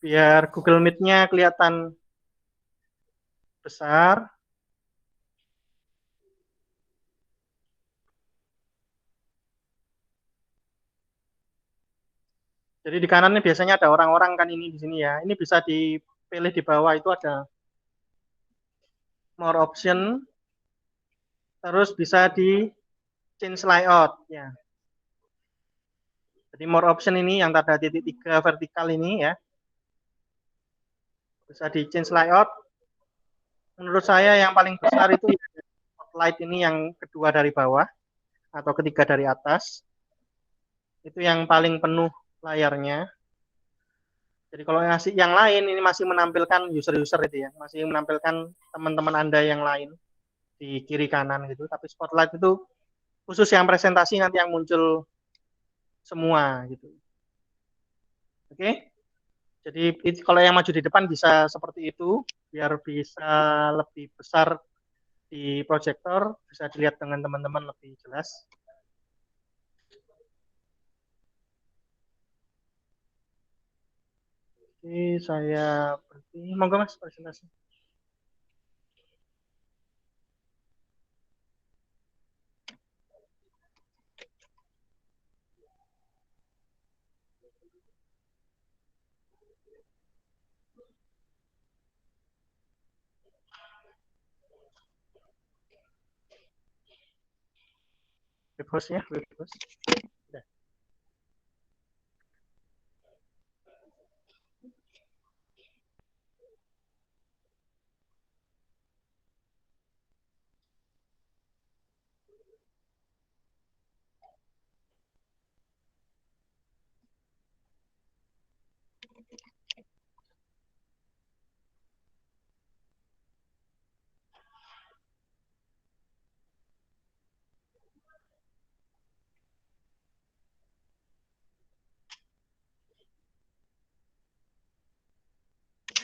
biar Google Meet-nya kelihatan besar. Jadi di kanannya biasanya ada orang-orang kan ini di sini ya. Ini bisa dipilih di bawah itu ada more option, terus bisa di change layout ya. Jadi more option ini yang tanda titik 3 vertikal ini ya. Bisa di change layout. Menurut saya yang paling besar itu spotlight ini yang kedua dari bawah atau ketiga dari atas. Itu yang paling penuh layarnya. Jadi kalau yang lain ini masih menampilkan user-user itu ya, masih menampilkan teman-teman Anda yang lain di kiri kanan gitu. Tapi spotlight itu khusus yang presentasi nanti yang muncul semua gitu. Oke. Jadi kalau yang maju di depan bisa seperti itu biar bisa lebih besar di proyektor, bisa dilihat dengan teman-teman lebih jelas. Oke, saya berhenti. Monggo Mas presentasi. Web host ya, web host. Udah.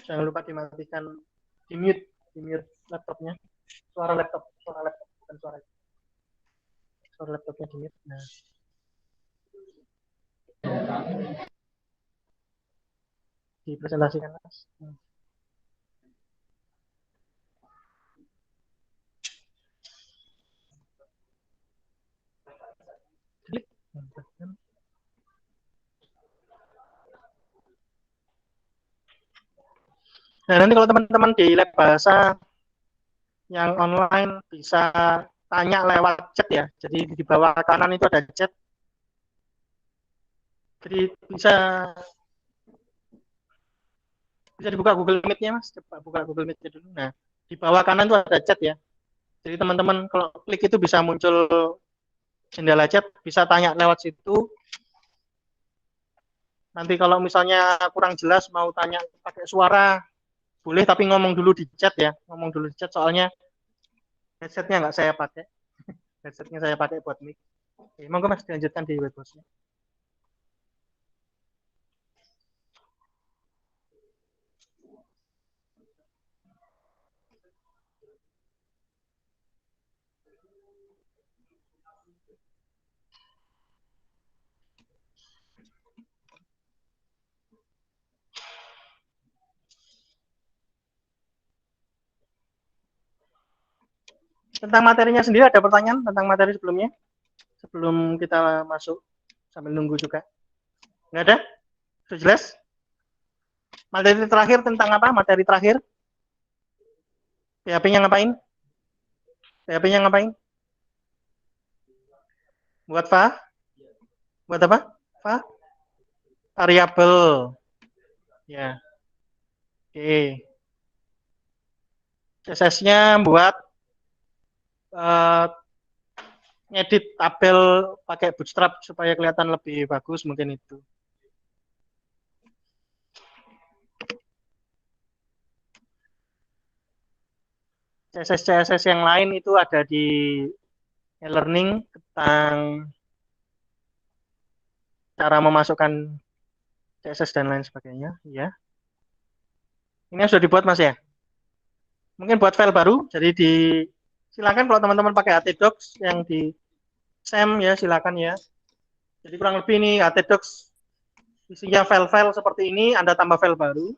Jangan lupa dimatikan, di mute laptopnya. Suara laptop, bukan suara laptopnya di mute. Nah. Dipresentasikan Mas. Klik. Nah, nanti kalau teman-teman di lab bahasa yang online bisa tanya lewat chat ya. Jadi di bawah kanan itu ada chat. Jadi bisa dibuka Google Meet-nya Mas. Coba buka Google Meet-nya dulu. Nah, di bawah kanan itu ada chat ya. Jadi teman-teman kalau klik itu bisa muncul jendela chat, bisa tanya lewat situ. Nanti kalau misalnya kurang jelas mau tanya pakai suara, boleh tapi ngomong dulu di chat ya. Ngomong dulu di chat soalnya headsetnya nggak saya pakai. Headsetnya saya pakai buat mic. Oke, monggo Mas dilanjutkan di web hostnya. Tentang materinya sendiri ada pertanyaan tentang materi sebelumnya? Sebelum kita masuk sambil nunggu juga. Nggak ada? Sudah jelas? Materi terakhir tentang apa? Materi terakhir? PHP-nya ngapain? PHP-nya ngapain? Buat Buat apa? Variabel. Ya. Oke. CSS-nya buat uh, ngedit tabel pakai Bootstrap supaya kelihatan lebih bagus mungkin itu. CSS yang lain itu ada di e-learning tentang cara memasukkan CSS dan lain sebagainya, ya. Ini sudah dibuat Mas ya? Mungkin buat file baru, jadi silakan kalau teman-teman pakai htdocs yang di SAM ya silakan ya. Jadi kurang lebih ini htdocs Isinya file-file seperti ini, Anda tambah file baru.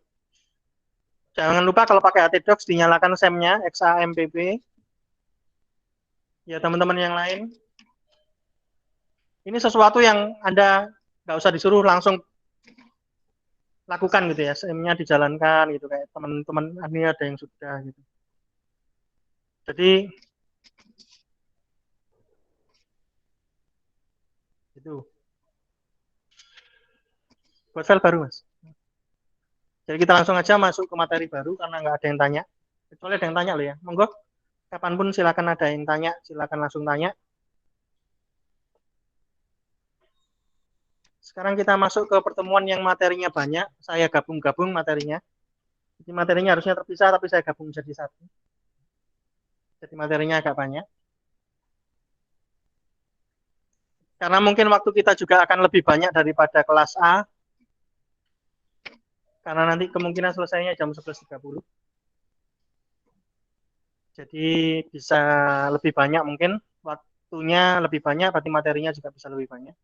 Jangan lupa kalau pakai htdocs dinyalakan SAM-nya, XAMPP. Ya teman-teman yang lain. Ini sesuatu yang Anda nggak usah disuruh, langsung lakukan gitu ya. SAM-nya dijalankan gitu, kayak teman-teman ini ada yang sudah gitu. Jadi itu buat file baru, Mas. Jadi kita langsung aja masuk ke materi baru karena nggak ada yang tanya. Kecuali ada yang tanya loh ya. Monggo, kapanpun silakan, ada yang tanya, silakan langsung tanya. Sekarang kita masuk ke pertemuan yang materinya banyak. Saya gabung-gabung materinya. Jadi materinya harusnya terpisah, tapi saya gabung jadi satu. Jadi materinya agak banyak. Karena mungkin waktu kita juga akan lebih banyak daripada kelas A. Karena nanti kemungkinan selesainya jam 11.30. Jadi bisa lebih banyak mungkin. Waktunya lebih banyak, berarti materinya juga bisa lebih banyak.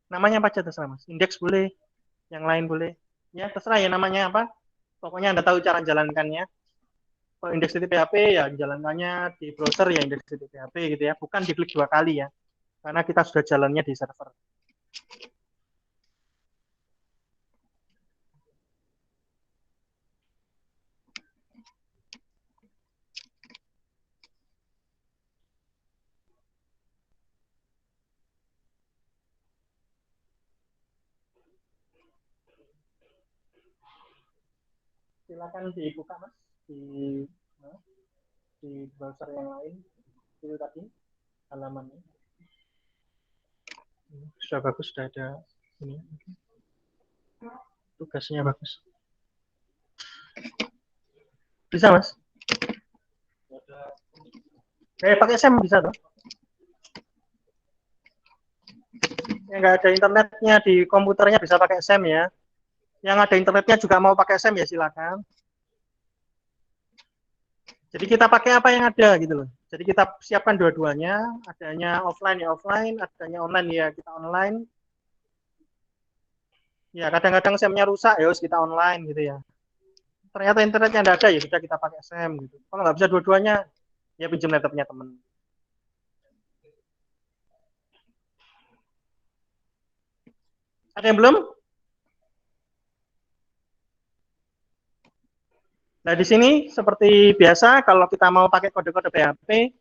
Namanya apa aja terserah, Mas. Indeks boleh, yang lain boleh. Ya, terserah ya namanya apa. Pokoknya Anda tahu cara jalankannya. Kalau indeks.php ya jalankannya di browser ya indeks.php gitu ya. Bukan diklik 2 kali ya. Karena kita sudah jalannya di server. Silakan dibuka, Mas, di browser yang lain. Itu tadi halamannya. Sudah bagus, sudah ada ini. Tugasnya bagus. Bisa, Mas? Kayak pakai SAM bisa tuh. Yang nggak ada internetnya di komputernya bisa pakai SAM ya. Yang ada internetnya juga mau pakai SAM ya silakan. Jadi kita pakai apa yang ada gitu loh. Jadi kita siapkan dua-duanya, adanya offline ya offline, adanya online ya kita online. Ya kadang-kadang SAM-nya rusak ya harus kita online gitu ya. Ternyata internetnya nggak ada ya sudah kita pakai SAM gitu. Kalau nggak bisa dua-duanya ya pinjam laptopnya teman. Ada yang belum? Nah, di sini seperti biasa kalau kita mau pakai kode-kode PHP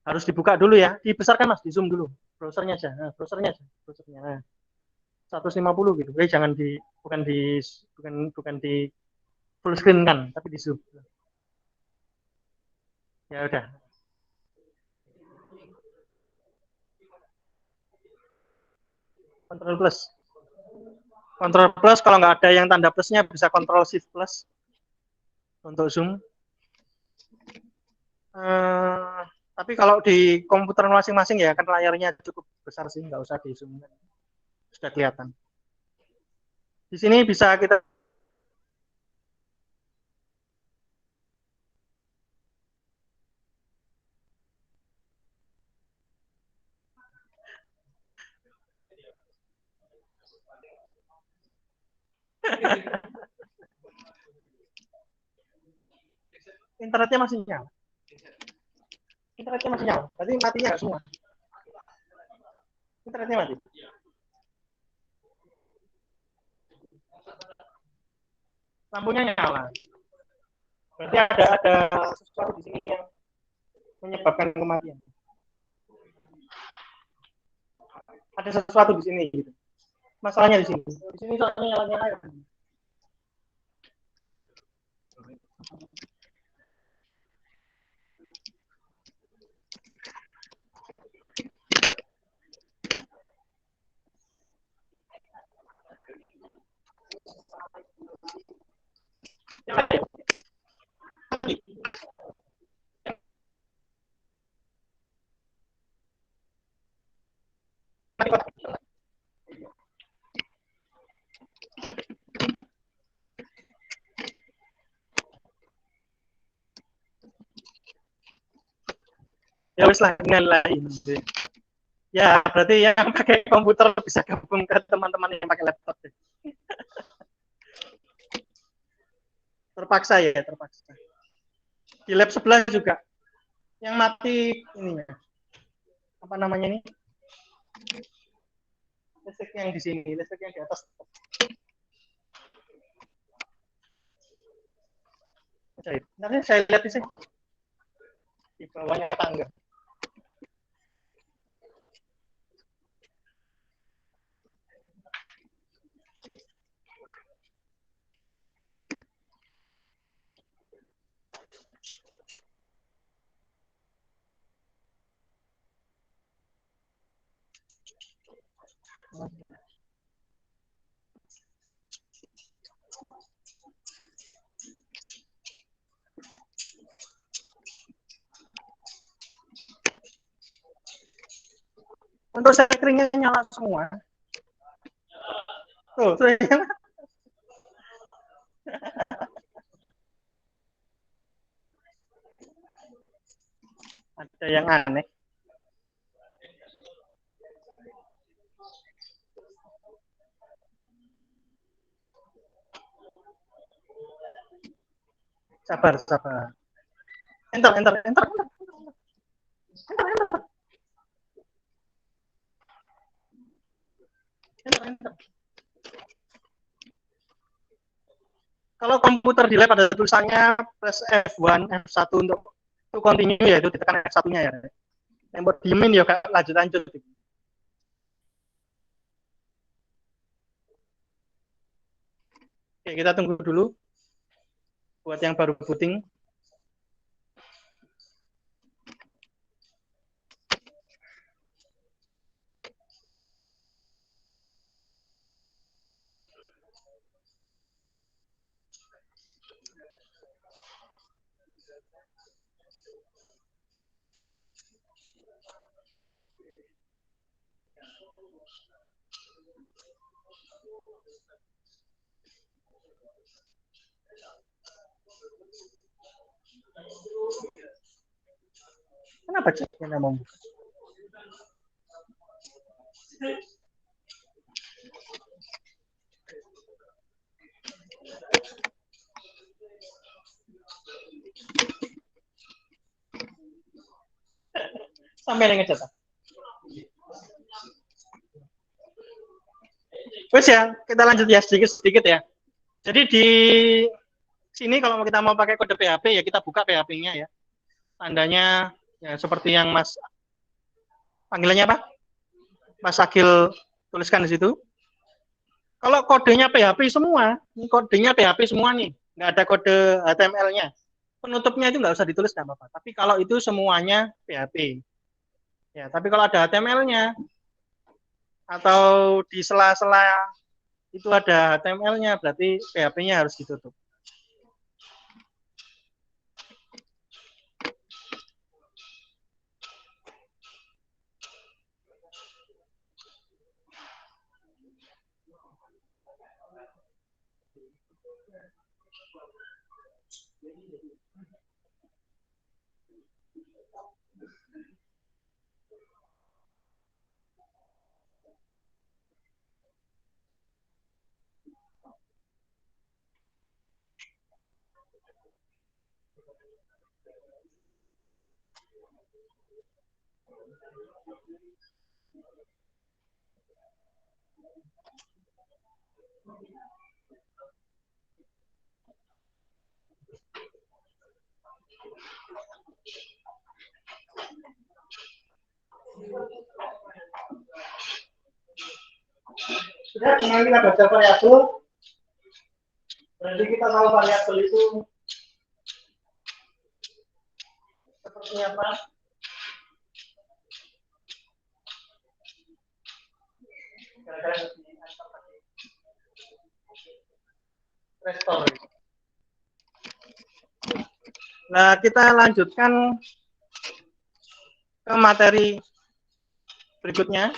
harus dibuka dulu ya. Dibesarkan Mas, di zoom dulu. Browsernya aja. Nah, browsernya aja. Browsernya. Nah, 150 gitu. Jangan di bukan di full screen kan, tapi di zoom. Ya udah. Control plus. Control plus kalau nggak ada yang tanda plusnya bisa Control Shift plus untuk zoom. Tapi kalau di komputer masing-masing ya kan layarnya cukup besar sih, nggak usah di zoom, sudah kelihatan. Di sini bisa kita internetnya masih nyala. Internetnya masih nyala. Berarti matinya nggak semua. Internetnya mati. Lampunya nyala. Berarti ada sesuatu di sini yang menyebabkan kematian. Ada sesuatu di sini gitu. Masalahnya di sini. Di sini soalnya nyala-nyala. Ya wis lah, lain. Ya, berarti yang pakai komputer bisa gabung ke teman-teman yang pakai laptop. Terpaksa ya, terpaksa. Di lab sebelah juga. Yang mati ini ya. Apa namanya ini? Listrik yang di sini, listrik yang di atas. Nanti saya lihat di sini. Di bawahnya tangga. Untuk settingnya nyala semua. Tuh, ada yang aneh. Sabar, sabar. Enter, enter, enter. Enter, enter. Enter, enter. Kalau komputer di lab ada tulisannya press F1, F1 untuk to continue ya, itu ditekan F1-nya ya. Yang buat diemin ya lanjut. Oke, kita tunggu dulu buat yang baru booting. Kenapa ceknya mau buka? Sampai yang ngecat. Wes ya, kita lanjut ya sedikit ya. Jadi di sini kalau kita mau pakai kode PHP ya kita buka PHP-nya ya. Tandanya ya seperti yang Mas panggilannya apa? Mas Agil tuliskan di situ. Kalau kodenya PHP semua, ini kodenya PHP semua nih, nggak ada kode HTML-nya. Penutupnya itu nggak usah ditulis nggak apa-apa. Tapi kalau itu semuanya PHP, ya. Tapi kalau ada HTML-nya atau di sela-sela itu ada HTML-nya, berarti PHP-nya harus ditutup. Sudah, sekarang kita baca variabel. Berarti kita tahu variabel itu seperti apa. Restore. Nah, kita lanjutkan ke materi berikutnya,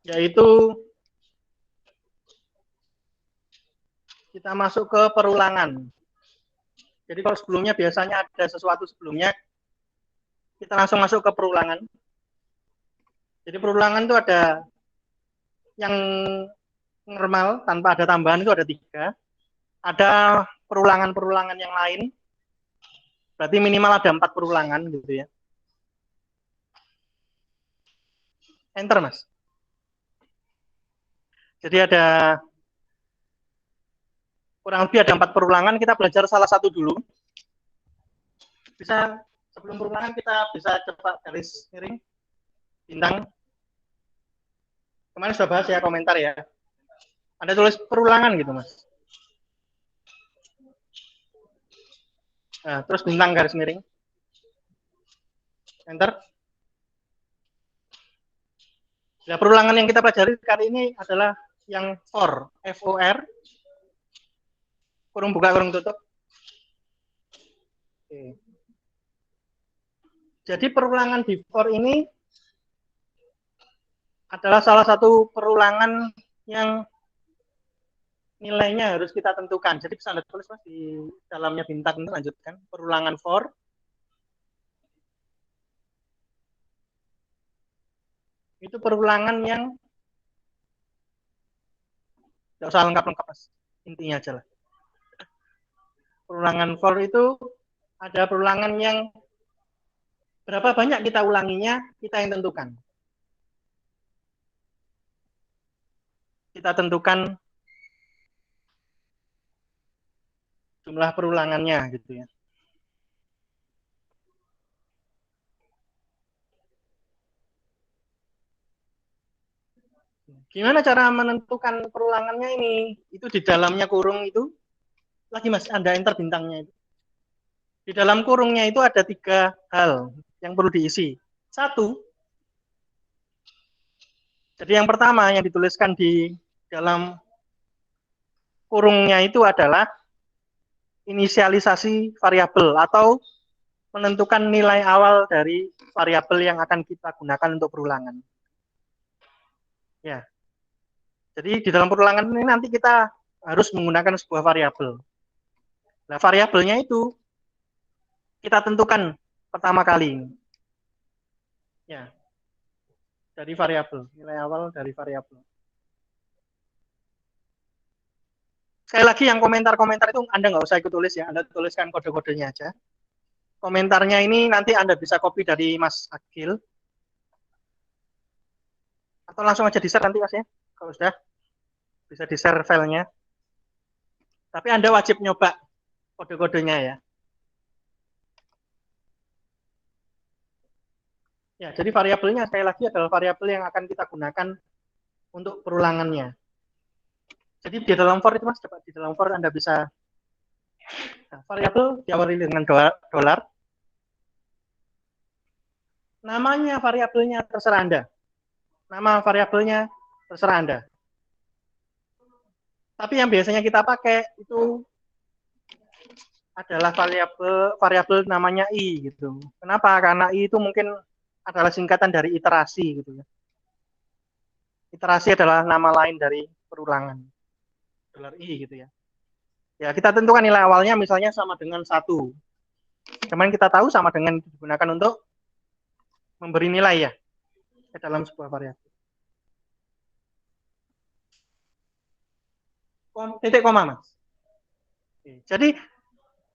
yaitu kita masuk ke perulangan. Jadi kalau sebelumnya biasanya ada sesuatu sebelumnya, kita langsung masuk ke perulangan. Jadi perulangan itu ada yang normal tanpa ada tambahan itu ada 3. Ada perulangan-perulangan yang lain, berarti minimal ada 4 perulangan gitu ya. Enter mas. Jadi ada kurang lebih ada 4 perulangan, kita belajar salah satu dulu. Bisa sebelum perulangan kita bisa coba garis miring, bintang. Kemarin sudah bahas ya komentar ya. Anda tulis perulangan gitu mas. Nah, terus bintang garis miring. Enter. Nah, perulangan yang kita pelajari kali ini adalah yang for, FOR, kurung buka, kurung tutup. Oke. Jadi perulangan di for ini adalah salah satu perulangan yang nilainya harus kita tentukan. Jadi bisa Anda tulis mas di dalamnya bintang, lanjutkan. Perulangan for. Itu perulangan yang tidak usah lengkap-lengkap mas. Intinya aja lah. Perulangan for itu ada perulangan yang berapa banyak kita ulanginya, kita yang tentukan. Kita tentukan jumlah perulangannya gitu ya. Gimana cara menentukan perulangannya ini? Itu di dalamnya kurung itu, lagi mas, Anda enter bintangnya itu. Di dalam kurungnya itu ada 3 hal yang perlu diisi. 1, jadi yang pertama yang dituliskan di dalam kurungnya itu adalah inisialisasi variabel atau menentukan nilai awal dari variabel yang akan kita gunakan untuk perulangan. Ya. Jadi di dalam perulangan ini nanti kita harus menggunakan sebuah variabel. Nah, variabelnya itu kita tentukan pertama kali. Ya. Dari variabel, nilai awal dari variabel. Sekali lagi yang komentar-komentar itu Anda nggak usah ikut tulis ya, Anda tuliskan kode-kodenya aja. Komentarnya ini nanti Anda bisa copy dari Mas Agil. Atau langsung aja di-share nanti Mas ya, kalau sudah bisa di-share filenya. Tapi Anda wajib nyoba kode-kodenya ya. Ya, jadi variabelnya sekali lagi adalah variabel yang akan kita gunakan untuk perulangannya. Jadi di dalam for itu Mas, coba di dalam for Anda bisa variabel diawali dengan dolar. Namanya variabelnya terserah Anda. Nama variabelnya terserah Anda. Tapi yang biasanya kita pakai itu adalah variabel namanya i gitu. Kenapa? Karena i itu mungkin adalah singkatan dari iterasi gitu ya. Iterasi adalah nama lain dari perulangan. Dolar i gitu ya. Ya, kita tentukan nilai awalnya misalnya sama dengan 1. Cuman kita tahu sama dengan digunakan untuk memberi nilai ya ke dalam sebuah variabel. Titik koma, Mas. Oke. Jadi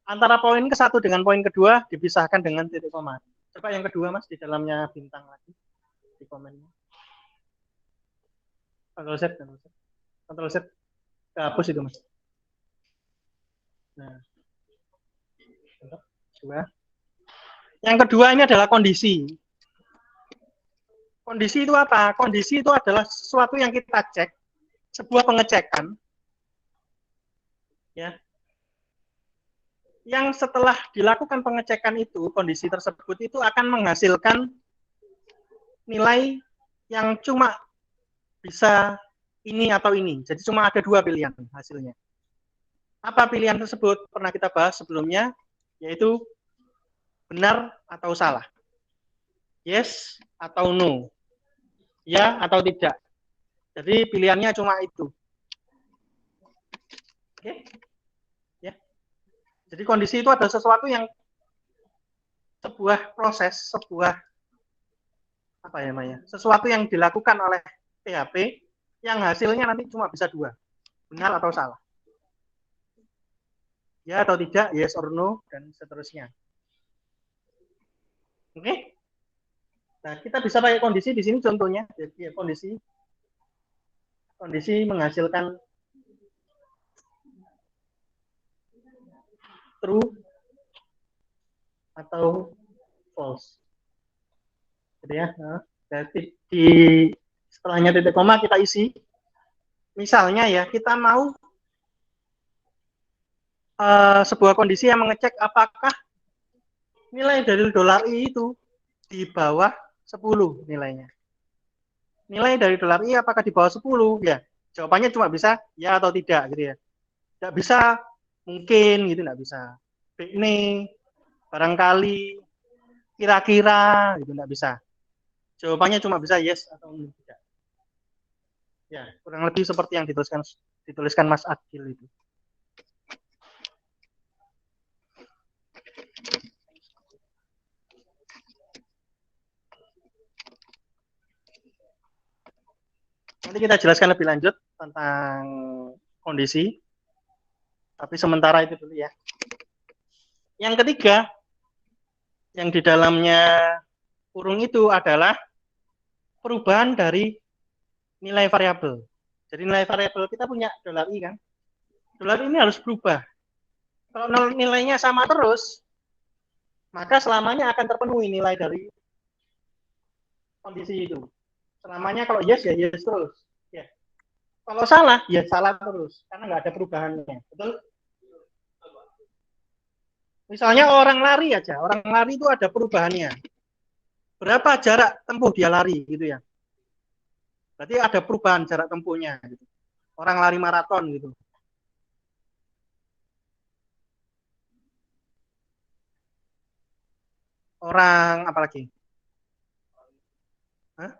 antara poin ke-1 dengan poin kedua dipisahkan dengan titik koma. Coba yang kedua, Mas, di dalamnya bintang lagi di komennya. Ctrl Z, Ctrl Z, hapus itu, Mas. Nah, dua. Yang kedua ini adalah kondisi. Kondisi itu apa? Kondisi itu adalah sesuatu yang kita cek, sebuah pengecekan, ya, yang setelah dilakukan pengecekan itu, kondisi tersebut itu akan menghasilkan nilai yang cuma bisa ini atau ini. Jadi cuma ada 2 pilihan hasilnya. Apa pilihan tersebut? Pernah kita bahas sebelumnya, yaitu benar atau salah. Yes atau no. Ya atau tidak. Jadi pilihannya cuma itu. Oke? Ya. Jadi kondisi itu adalah sesuatu yang sebuah proses, sebuah apa ya namanya, sesuatu yang dilakukan oleh PHP yang hasilnya nanti cuma bisa dua, benar atau salah, ya atau tidak, yes or no, dan seterusnya. Oke, nah kita bisa pakai kondisi di sini contohnya, jadi kondisi menghasilkan true atau false, gitu ya. Nah, jadi di setelahnya titik koma kita isi. Misalnya ya, kita mau sebuah kondisi yang mengecek apakah nilai dari dolar I itu di bawah 10 nilainya. Nilai dari dolar I apakah di bawah 10? Ya, jawabannya cuma bisa ya atau tidak gitu ya. Tidak bisa mungkin gitu, tidak bisa. Ini barangkali, kira-kira gitu, tidak bisa. Jawabannya cuma bisa yes atau tidak. Ya, kurang lebih seperti yang dituliskan Mas Adil itu. Nanti kita jelaskan lebih lanjut tentang kondisi. Tapi sementara itu dulu ya. Yang ketiga, yang di dalamnya kurung itu adalah perubahan dari nilai variabel. Jadi nilai variabel kita punya dolar I kan. Dolar ini harus berubah. Kalau nilainya sama terus, maka selamanya akan terpenuhi nilai dari kondisi itu. Selamanya kalau yes ya yes terus. Ya. Kalau salah ya salah terus karena nggak ada perubahannya. Betul? Misalnya orang lari aja, orang lari itu ada perubahannya. Berapa jarak tempuh dia lari gitu ya. Berarti ada perubahan jarak tempuhnya gitu. Orang lari maraton gitu. Orang apa lagi? Hah?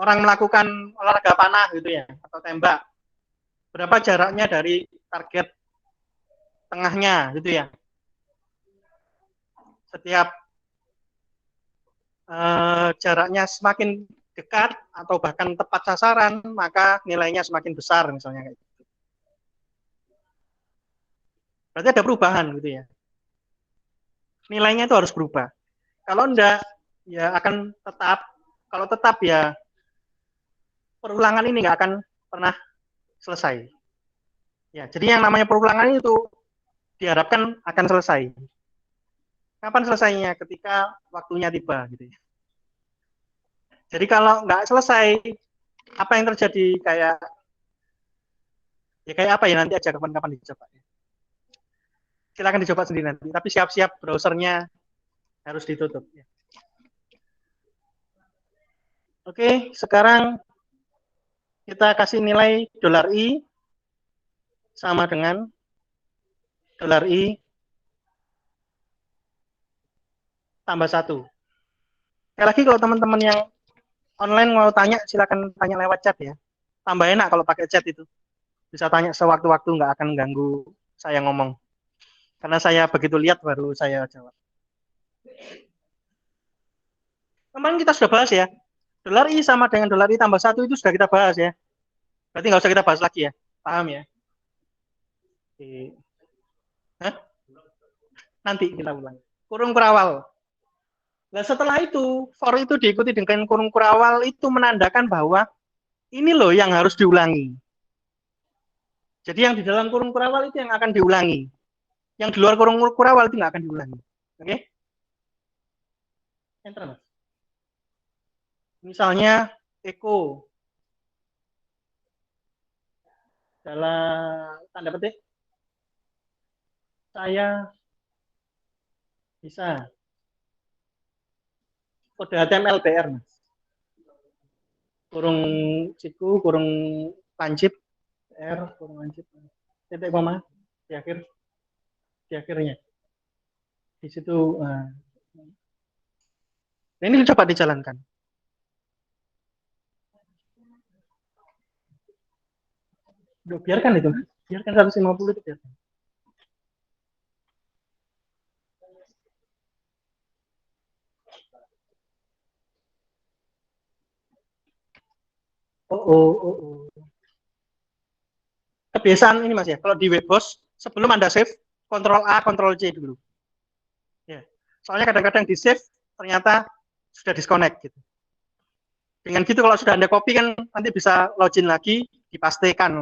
Orang melakukan olahraga panah gitu ya atau tembak. Berapa jaraknya dari target tengahnya gitu ya. Setiap jaraknya semakin dekat atau bahkan tepat sasaran, maka nilainya semakin besar misalnya kayak gitu. Berarti ada perubahan gitu ya. Nilainya itu harus berubah. Kalau enggak, ya akan tetap. Kalau tetap ya perulangan ini nggak akan pernah selesai. Ya, jadi yang namanya perulangan itu diharapkan akan selesai. Kapan selesainya? Ketika waktunya tiba gitu ya. Jadi kalau nggak selesai, apa yang terjadi kayak apa ya nanti aja kapan-kapan dicoba. Silakan dicoba sendiri nanti. Tapi siap-siap browsernya harus ditutup. Oke, sekarang kita kasih nilai dolar I sama dengan dolar I tambah 1. Sekali lagi kalau teman-teman yang online mau tanya, silakan tanya lewat chat ya. Tambah enak kalau pakai chat itu. Bisa tanya sewaktu-waktu, nggak akan ganggu saya ngomong. Karena saya begitu lihat baru saya jawab. Kemarin kita sudah bahas ya. Dolar I sama dengan dolar I tambah 1 itu sudah kita bahas ya. Berarti nggak usah kita bahas lagi ya. Paham ya? Oke. Hah? Nanti kita ulang. Kurung kurawal. Nah setelah itu, for itu diikuti dengan kurung kurawal itu menandakan bahwa ini loh yang harus diulangi. Jadi yang di dalam kurung kurawal itu yang akan diulangi. Yang di luar kurung kurawal itu nggak akan diulangi. Oke? Okay? Enter, Mas. Misalnya Eko dalam tanda petik saya bisa kode HTML BR, Mas. Kurung siku, kurung lancip, R, kurung lancip, titik koma di akhirnya. Di situ, ini coba dijalankan. Duh, biarkan itu, biarkan 150 itu biarkan. Oh. Kebiasaan ini Mas ya, kalau di Webhost sebelum Anda save, Ctrl A, Ctrl C dulu. Ya. Soalnya kadang-kadang di save ternyata sudah disconnect gitu. Dengan gitu kalau sudah Anda copy kan nanti bisa login lagi, dipastikan.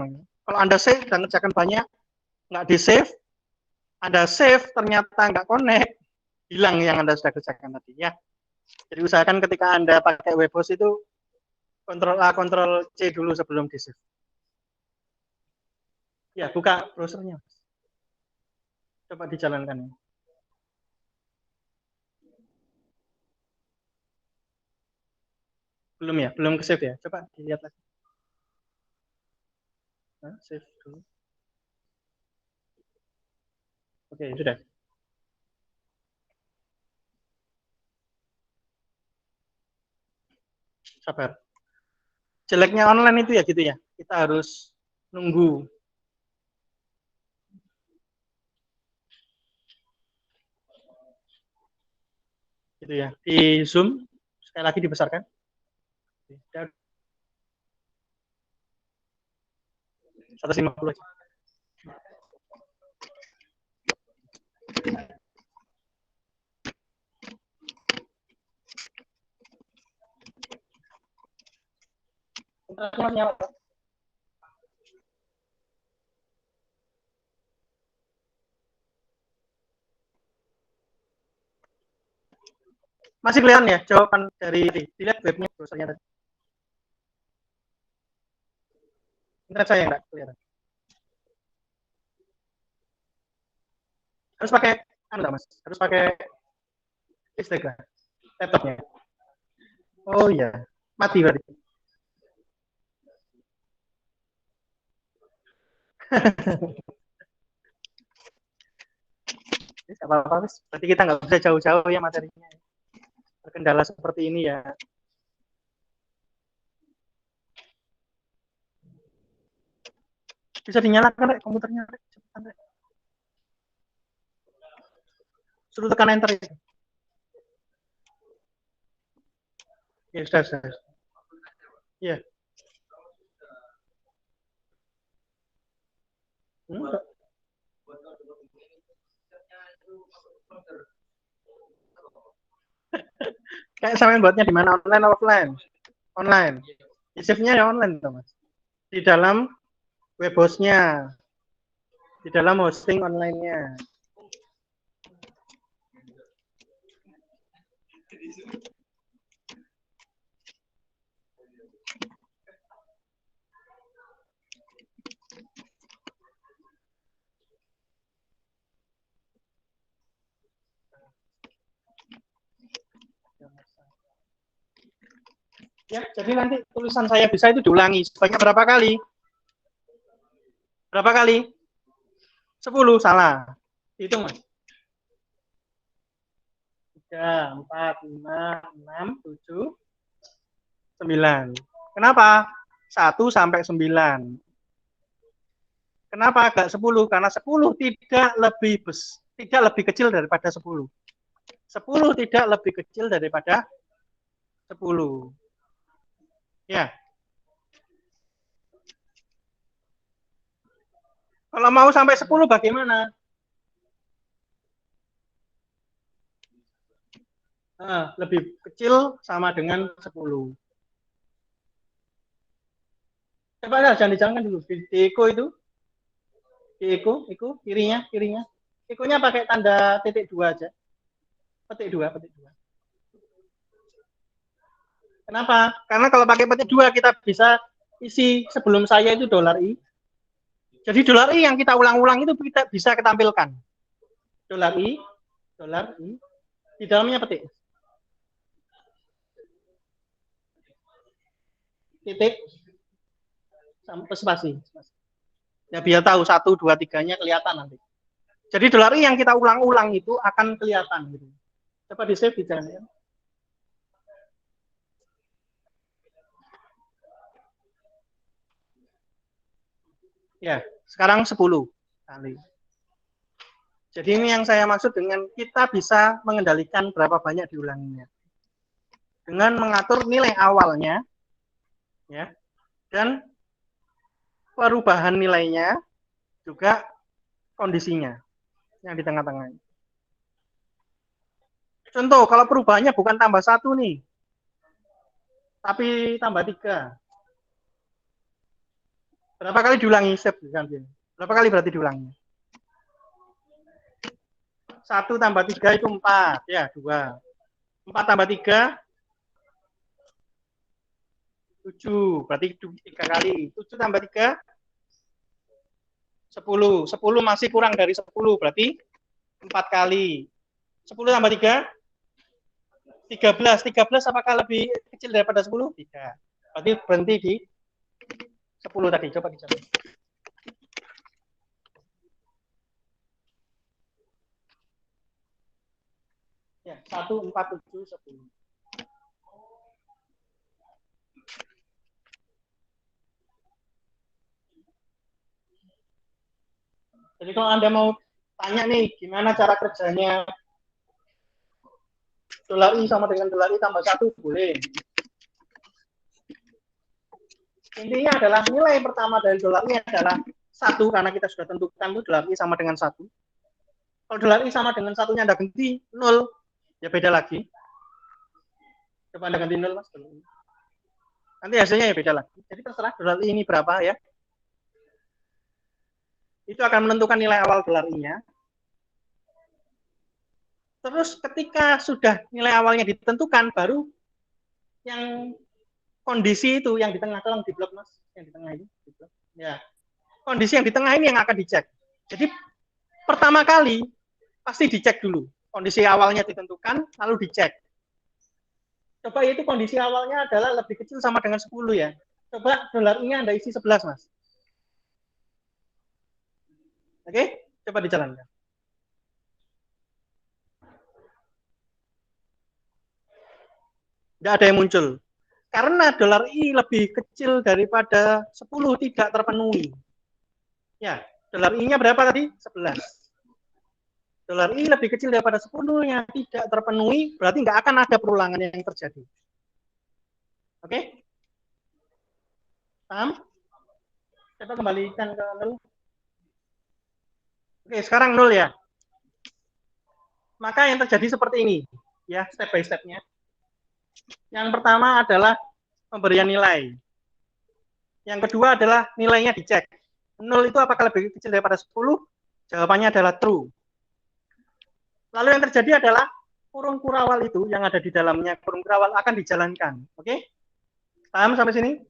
Kalau Anda save dan kerjakan banyak, nggak di save, Anda save ternyata nggak connect, hilang yang Anda sudah kerjakan tadi ya. Jadi usahakan ketika Anda pakai Webhost itu Ctrl A, Ctrl C dulu sebelum di save. Ya, buka browsernya. Coba dijalankan. Belum ya, belum ke save ya. Coba dilihat lagi. Nah, save dulu. Oke, sudah. Sabar. Jeleknya online itu ya gitu ya. Kita harus nunggu. Gitu ya. Di Zoom sekali lagi dibesarkan. 150 aja. Masih kelihatan ya jawaban dari dilihat webnya browsernya tadi. Internet saya enggak kelihatan. Harus pakai Mas. Harus pakai Instagram laptopnya. Oh iya, mati berarti. Apa-apa, berarti kita nggak bisa jauh-jauh ya materinya. Terkendala seperti ini ya. Bisa dinyalakan Rek, komputernya Rek. Cepetan Rek. Suruh tekan enter itu. Ya sudah. Iya. Kayak sama buatnya di mana, online offline? Online. Save-nya ya online tuh Mas. Di dalam web host-nya, di dalam hosting online-nya. Ya, jadi nanti tulisan saya bisa itu diulangi sebanyak berapa kali? Berapa kali? 10, salah. Hitung, Mas. 3, 4, 5, 6, 7, 9. Kenapa? 1 sampai 9. Kenapa agak 10? Karena 10 tidak lebih kecil daripada 10. 10 tidak lebih kecil daripada 10. Ya. Kalau mau sampai 10 bagaimana? Lebih kecil sama dengan 10. Coba lah, jangan dijalankan dulu. Di Eko itu, di Eko, kirinya. Eko-nya pakai tanda titik 2 aja. Petik 2. Kenapa? Karena kalau pakai petik 2 kita bisa isi sebelum saya itu $i. Jadi $i yang kita ulang-ulang itu kita bisa ketampilkan. $i. Di dalamnya petik. Titik sampai spasi. Ya biar tahu 1, 2, 3-nya kelihatan nanti. Jadi $i yang kita ulang-ulang itu akan kelihatan gitu. Coba di save di jalan. Ya, sekarang 10 kali. Jadi ini yang saya maksud dengan kita bisa mengendalikan berapa banyak diulanginya. Dengan mengatur nilai awalnya, ya, dan perubahan nilainya juga kondisinya yang di tengah-tengah. Contoh, kalau perubahannya bukan tambah 1 nih, tapi tambah 3. Berapa kali diulangi? Berapa kali berarti diulangi? 1 tambah 3 itu 4. Ya, 2. 4 tambah 3, 7. Berarti 3 kali. 7 tambah 3, 10. 10 masih kurang dari 10. Berarti 4 kali. 10 tambah 3, 13. 13 apakah lebih kecil daripada 10? Tidak. Berarti berhenti di 10 tadi. Coba dicoba. Ya, 1, 4, 7, 10. Jadi kalau Anda mau tanya nih, gimana cara kerjanya dolar I sama dengan dolar I tambah 1, boleh. Intinya adalah nilai pertama dari dolar I adalah 1, karena kita sudah tentukan itu dolar I sama dengan 1. Kalau dolar I sama dengan 1-nya Anda ganti 0, ya beda lagi. Coba Anda ganti 0, Mas. Nanti hasilnya ya beda lagi. Jadi terserah dolar I ini berapa ya. Itu akan menentukan nilai awal dolar I-nya. Terus ketika sudah nilai awalnya ditentukan, baru yang kondisi itu yang di tengah, tolong di blok, Mas, yang di tengah ini. Ya. Kondisi yang di tengah ini yang akan dicek. Jadi pertama kali pasti dicek dulu. Kondisi awalnya ditentukan, lalu dicek. Coba itu kondisi awalnya adalah lebih kecil sama dengan 10 ya. Coba dolar I-nya Anda isi 11, Mas. Oke, coba dijalankan. Tidak ada yang muncul. Karena dolar I lebih kecil daripada 10 tidak terpenuhi. Ya, dolar I-nya berapa tadi? 11. Dolar I lebih kecil daripada 10 yang tidak terpenuhi, berarti nggak akan ada perulangan yang terjadi. Oke? Paham? Coba kembalikan ke 0. Oke, sekarang 0 ya. Maka yang terjadi seperti ini. Ya, step by step-nya. Yang pertama adalah pemberian nilai. Yang kedua adalah nilainya dicek. 0 itu apakah lebih kecil daripada 10? Jawabannya adalah true. Lalu yang terjadi adalah kurung kurawal itu yang ada di dalamnya kurung kurawal akan dijalankan. Oke? Paham sampai sini?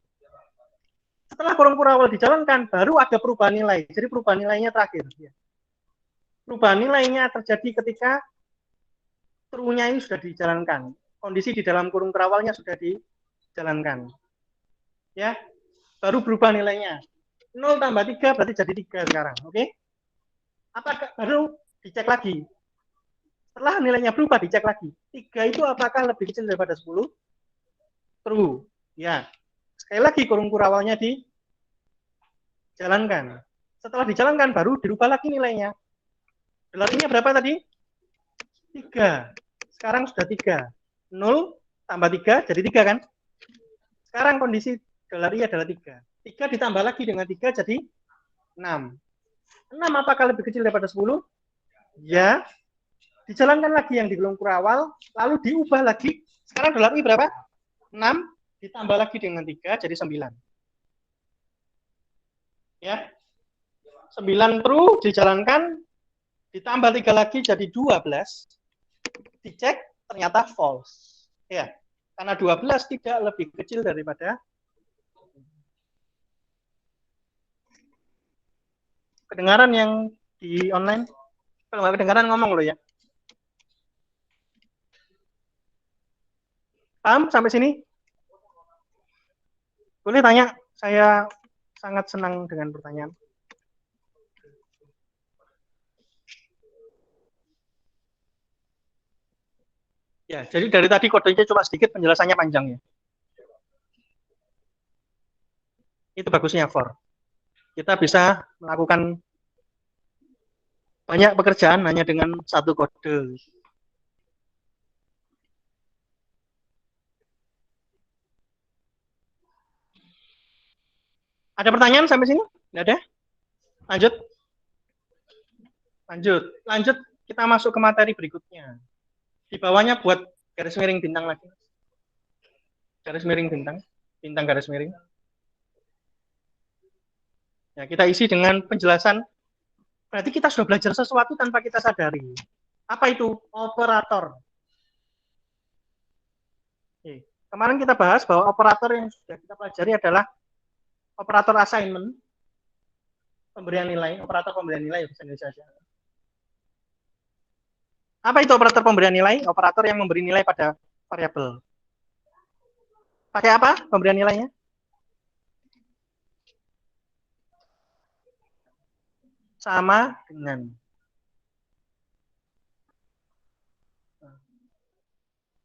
Setelah kurung kurawal dijalankan, baru ada perubahan nilai. Jadi perubahan nilainya terakhir. Perubahan nilainya terjadi ketika true-nya ini sudah dijalankan. Kondisi di dalam kurung kurawalnya sudah dijalankan. Ya, baru berubah nilainya. 0 tambah 3 berarti jadi 3 sekarang. Oke? Apakah baru dicek lagi? Setelah nilainya berubah, dicek lagi. 3 itu apakah lebih kecil daripada 10? True. Ya. Sekali lagi kurung kurawalnya dijalankan. Setelah dijalankan, baru dirubah lagi nilainya. Dolar I-nya berapa tadi? 3. Sekarang sudah 3. 0 tambah 3, jadi 3 kan? Sekarang kondisi dolar I adalah 3. 3 ditambah lagi dengan 3, jadi 6. 6 apakah lebih kecil daripada 10? Ya. Dijalankan lagi yang di kurung kurawal, lalu diubah lagi. Sekarang dolar I berapa? 6 ditambah lagi dengan 3 jadi 9. Ya. 9 true dijalankan, ditambah 3 lagi jadi 12. Dicek ternyata false. Ya. Karena 12 tidak lebih kecil daripada kedengaran yang di online. Kalau nggak kedengaran ngomong loh ya. Paham sampai sini? Boleh tanya, saya sangat senang dengan pertanyaan. Ya, jadi dari tadi kodenya cuma sedikit, penjelasannya panjang ya. Itu bagusnya for. Kita bisa melakukan banyak pekerjaan hanya dengan satu kode. Ada pertanyaan sampai sini? Nggak ada? Lanjut. Lanjut. Lanjut. Kita masuk ke materi berikutnya. Di bawahnya buat garis miring bintang lagi. Garis miring bintang. Bintang garis miring. Ya, kita isi dengan penjelasan. Berarti kita sudah belajar sesuatu tanpa kita sadari. Apa itu? Operator. Oke. Kemarin kita bahas bahwa operator yang sudah kita pelajari adalah operator assignment, pemberian nilai, operator pemberian nilai bahasa Indonesia saja. Apa itu operator pemberian nilai? Operator yang memberi nilai pada variabel. Pakai apa pemberian nilainya? Sama dengan.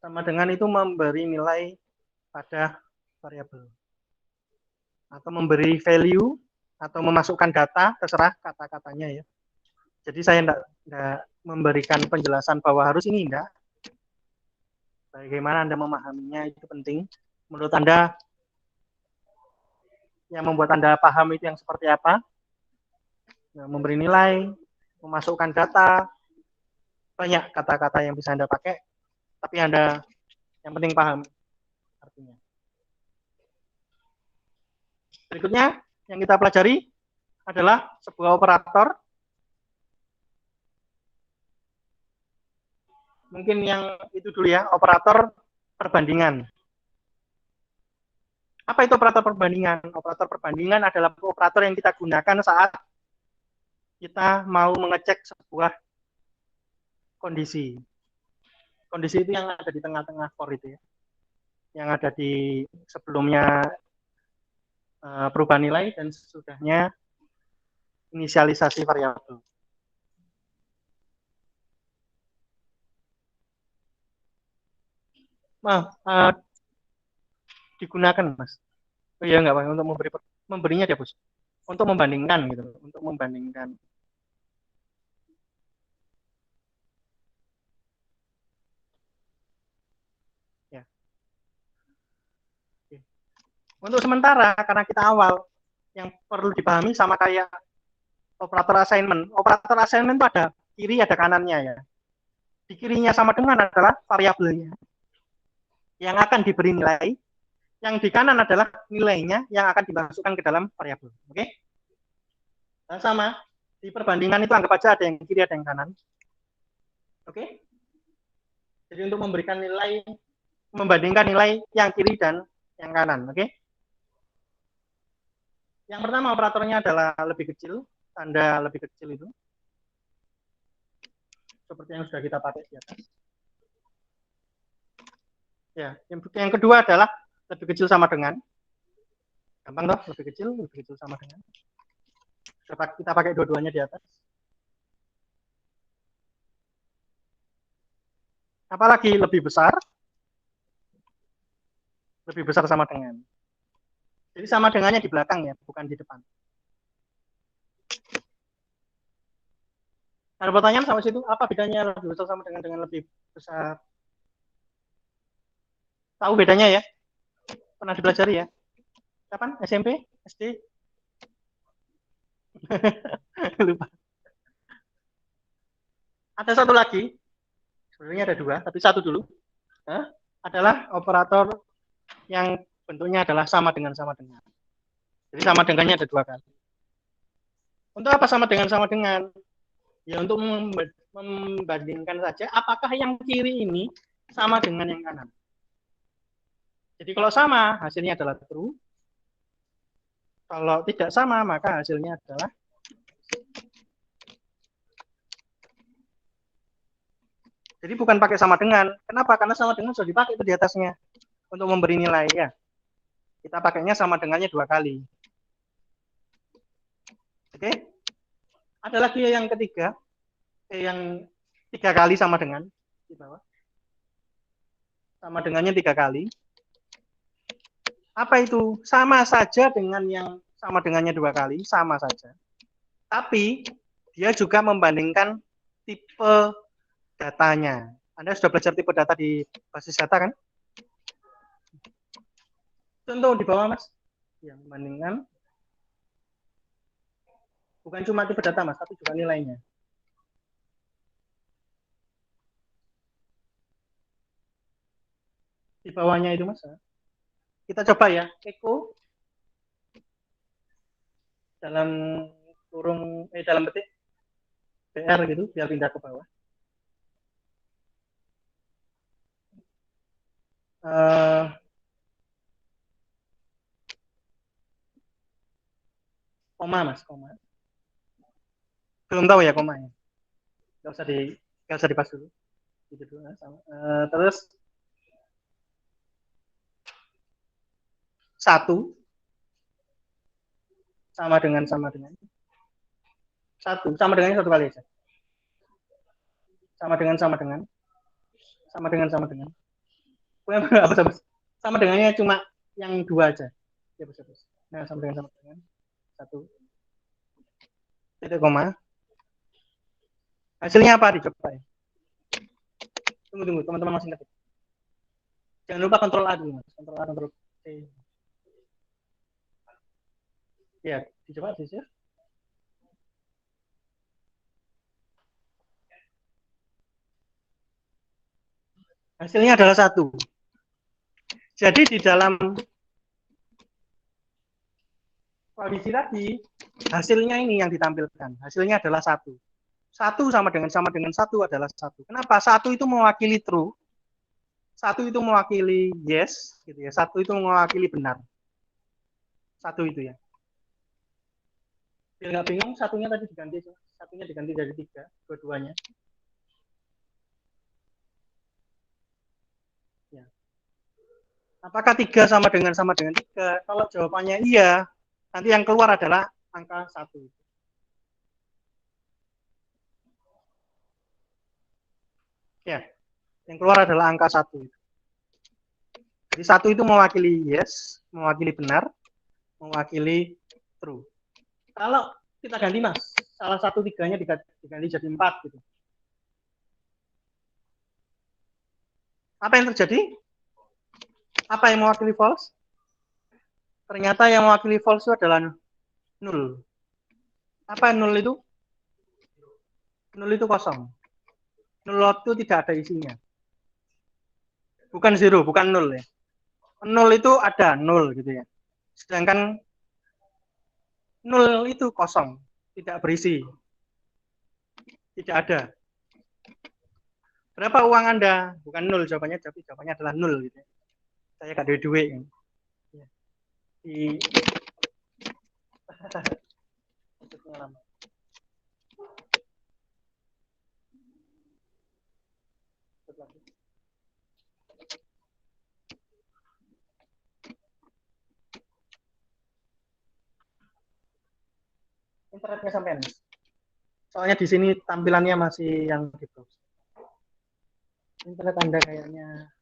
Sama dengan itu memberi nilai pada variabel. Atau memberi value, atau memasukkan data, terserah kata-katanya ya. Jadi saya tidak memberikan penjelasan bahwa harus ini, enggak. Bagaimana Anda memahaminya itu penting. Menurut Anda, yang membuat Anda paham itu yang seperti apa? Nah, memberi nilai, memasukkan data, banyak kata-kata yang bisa Anda pakai, tapi Anda yang penting paham artinya. Berikutnya yang kita pelajari adalah sebuah operator. Mungkin yang itu dulu ya, operator perbandingan. Apa itu operator perbandingan? Operator perbandingan adalah operator yang kita gunakan saat kita mau mengecek sebuah kondisi. Kondisi itu yang ada di tengah-tengah for itu ya. Yang ada di sebelumnya perubahan nilai dan sesudahnya inisialisasi variabel. Digunakan Mas. Oh iya nggak Mas, untuk memberinya dia Bos. Untuk membandingkan gitu, untuk membandingkan. Ya. Oke. Untuk sementara karena kita awal yang perlu dipahami sama kayak operator assignment. Operator assignment itu ada kiri ada kanannya ya. Di kirinya sama dengan adalah variabelnya yang akan diberi nilai. Yang di kanan adalah nilainya yang akan dimasukkan ke dalam variabel. Oke? Dan sama, di perbandingan itu anggap aja ada yang kiri, ada yang kanan. Oke? Jadi untuk memberikan nilai, membandingkan nilai yang kiri dan yang kanan. Oke? Yang pertama operatornya adalah lebih kecil, tanda lebih kecil itu. Seperti yang sudah kita pakai di atas. Ya, yang kedua adalah lebih kecil sama dengan. Gampang toh, lebih kecil sama dengan. Kita pakai dua-duanya di atas. Apalagi lebih besar sama dengan. Jadi sama dengannya di belakang ya, bukan di depan. Ada pertanyaan sama situ, apa bedanya lebih besar sama dengan lebih besar? Tahu bedanya ya? Pernah dipelajari ya? Kapan? SMP? SD? Lupa. Ada satu lagi, sebenarnya ada dua, tapi satu dulu. Adalah operator yang bentuknya adalah sama dengan. Jadi sama dengannya ada dua kali. Untuk apa sama dengan? Ya untuk membandingkan saja apakah yang kiri ini sama dengan yang kanan. Jadi kalau sama, hasilnya adalah true. Kalau tidak sama, maka hasilnya adalah jadi bukan pakai sama dengan. Kenapa? Karena sama dengan sudah dipakai itu di atasnya untuk memberi nilai ya. Kita pakainya sama dengannya dua kali. Oke? Ada lagi yang ketiga, yang tiga kali sama dengan di bawah. Sama dengannya tiga kali. Apa itu? Sama saja dengan yang sama dengannya dua kali, sama saja. Tapi dia juga membandingkan tipe datanya. Anda sudah belajar tipe data di basis data kan? Contoh di bawah Mas. Yang membandingkan Bukan cuma tipe data, Mas, tapi juga nilainya. Di bawahnya itu, Mas. Kita coba ya, echo dalam dalam petik BR gitu, biar pindah ke bawah. Koma, Mas, koma. Belum tahu ya komanya. Nggak usah dipas dulu. Gitu dulu, sama. Terus satu sama dengan satu sama dengan satu kali aja. Sama dengan sama dengannya cuma yang dua aja. Ya, bos. Nah, sama dengan satu titik koma. Hasilnya apa dicoba ya? Tunggu teman-teman masih ngetik. Jangan lupa kontrol A dulu, Mas. Kontrol A, kontrol C. Ya, dicoba sih. Hasilnya adalah satu. Jadi di dalam kondisi tadi, hasilnya ini yang ditampilkan. Hasilnya adalah satu. Satu sama dengan satu adalah satu. Kenapa? Satu itu mewakili true, satu itu mewakili yes, gitu ya. Satu itu mewakili benar. Satu itu ya. Biar nggak bingung, satunya diganti dari tiga, dua-duanya. Ya. Apakah tiga sama dengan tiga? Kalau jawabannya iya, nanti yang keluar adalah angka satu. Ya, yang keluar adalah angka satu. Jadi satu itu mewakili yes, mewakili benar, mewakili true. Kalau kita ganti, Mas, salah satu tiganya diganti jadi 4 gitu. Apa yang terjadi? Apa yang mewakili false? Ternyata yang mewakili false itu adalah nul. Apa nul itu? Nul itu kosong. Nul itu tidak ada isinya. Bukan zero, bukan nul ya. Nol itu ada nol gitu ya. Sedangkan nol itu kosong, tidak berisi. Tidak ada. Berapa uang Anda? Bukan nol jawabannya, tapi jawabannya adalah nol gitu ya. Saya gak ada duit. Di internetnya sampai nih. Soalnya di sini tampilannya masih yang gitu. Internet Anda kayaknya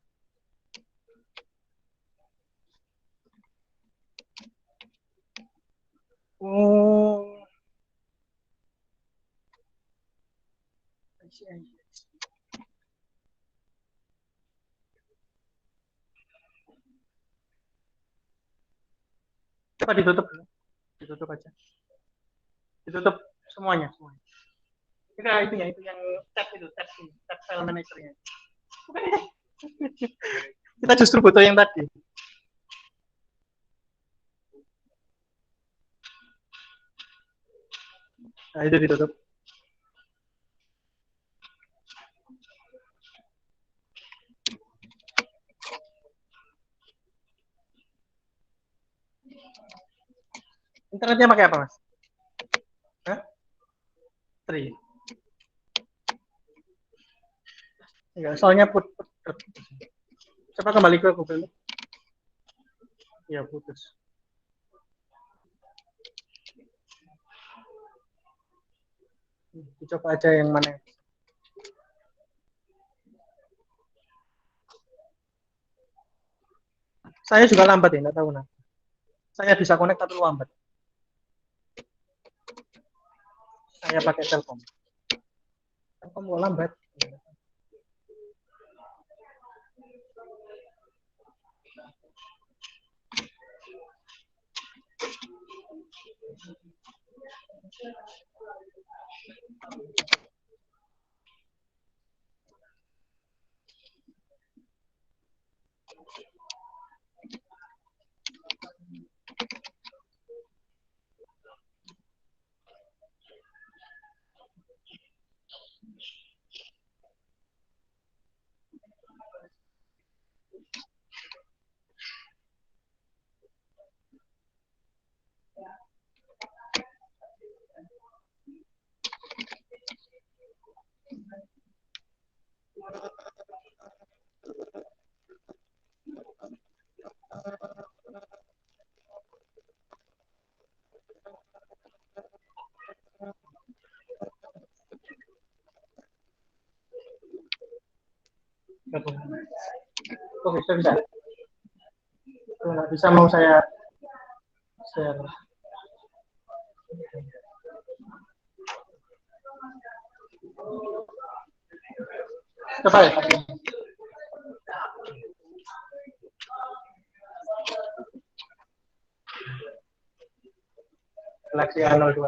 coba ditutup dulu. Ditutup aja. Ditutup semuanya. Itu yang tab file managernya. Kita justru butuh yang tadi. Nah, itu ditutup. Internetnya pakai apa, Mas? Hah? Tri. Ya, soalnya coba kembali ke Google. Ya, putus. Coba aja yang mana. Saya juga lambat ya, nggak tahu nah. Saya bisa connect tapi lambat. Saya pakai Telkom. Telkom kok lambat. Oh, bisa. Kalau nggak bisa mau saya share. Coba ya. Galaxy A02.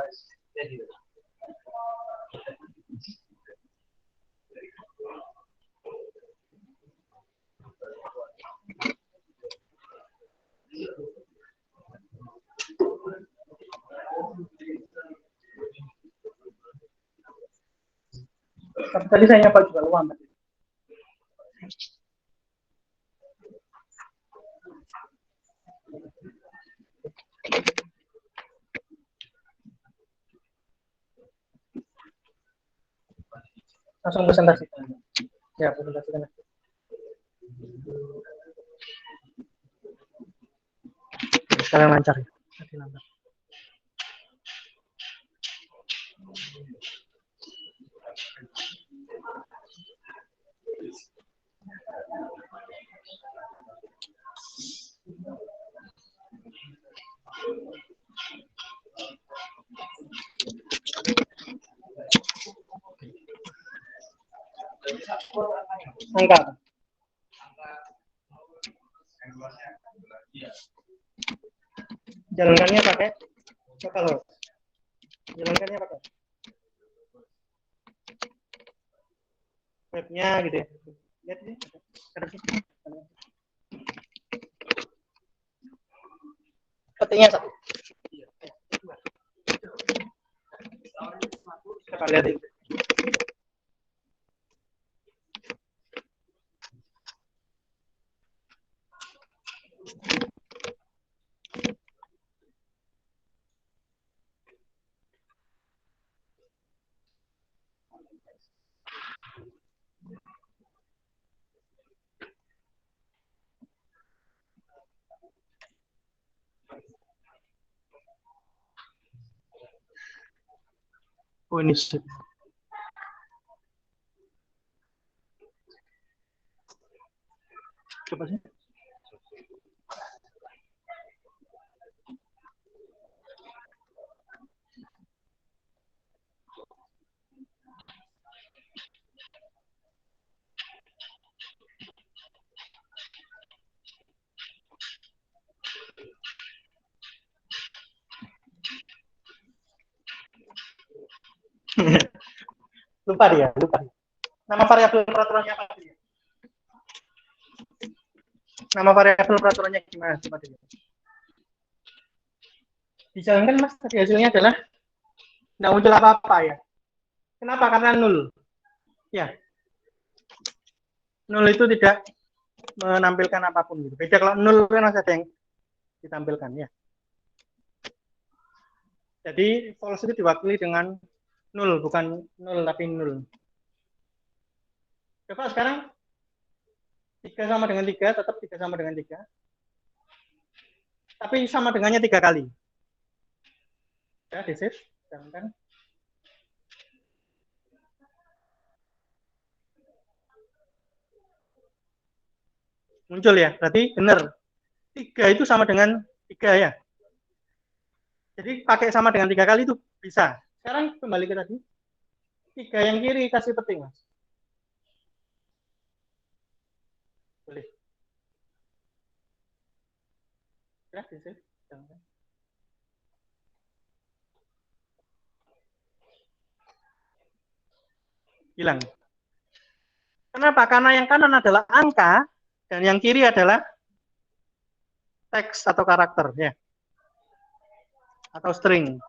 Tapi tadi saya nyapa juga luang. Langsung presentasikan. Ya, presentasikan. Sekarang lancar ya. Lancar. Angka. Jalankannya pakai lokal. Jalankannya pakai webnya gitu ya. Lihat nih. Petinya satu. Kita lihat ini. Oh, ini sih. Coba sih. Lupa dia. Nama variabel peraturannya apa dia? Nama variabel peraturannya gimana? Coba dia. Dijalankan Mas, tadi hasilnya adalah nggak muncul apa-apa ya. Kenapa? Karena nol. Ya. Nol itu tidak menampilkan apapun gitu. Beda kalau nol kan masih ada yang ditampilkan ya. Jadi false itu diwakili dengan nol, bukan nol tapi nol. Coba sekarang 3 sama dengan 3, tetap 3 sama dengan 3. Tapi sama dengannya 3 kali. Ya, di save. Jangan. Muncul ya, berarti benar. 3 itu sama dengan 3 ya. Jadi pakai sama dengan 3 kali itu bisa. Sekarang kembali ke tadi. 3 yang kiri kasih peting, Mas. Boleh. Ya, di save. Jangan. Hilang. Kenapa? Karena yang kanan adalah angka dan yang kiri adalah teks atau karakter ya. Atau string.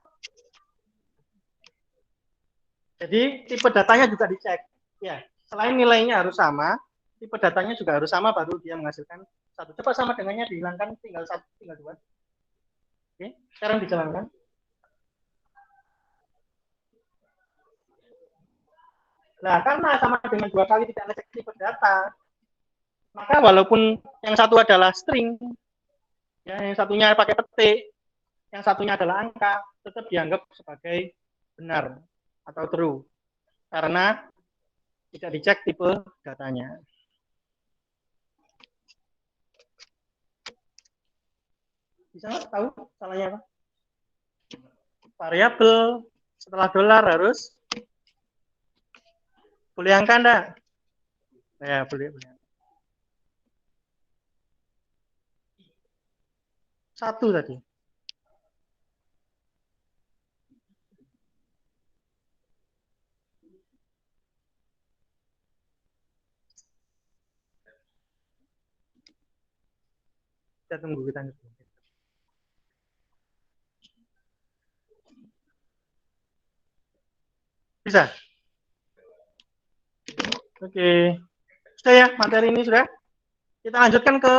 Jadi tipe datanya juga dicek. Ya, selain nilainya harus sama, tipe datanya juga harus sama baru dia menghasilkan satu. Coba sama dengannya dihilangkan tinggal satu, tinggal dua. Oke, sekarang dijalankan. Nah, karena sama dengan dua kali tidak ngecek tipe data, maka walaupun yang satu adalah string, ya, yang satunya pakai petik, yang satunya adalah angka, tetap dianggap sebagai benar atau true karena tidak dicek tipe datanya. Bisa nggak tahu salahnya apa? Variabel setelah dolar harus boleh angka enggak? Ya, boleh. Satu tadi. Kita tunggu, kita tunggu. Bisa? Oke. Sudah ya, materi ini sudah. Kita lanjutkan ke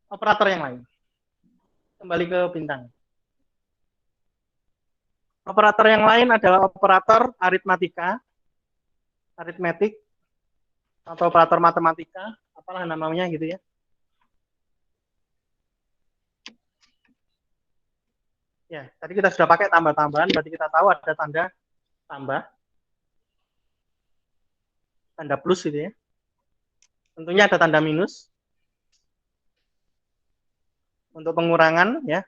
operator yang lain. Kembali ke bintang. Operator yang lain adalah operator aritmatika, aritmetik, atau operator matematika, apalah namanya gitu ya. Ya, tadi kita sudah pakai tambah-tambahan, berarti kita tahu ada tanda tambah, tanda plus gitu ya. Tentunya ada tanda minus untuk pengurangan ya.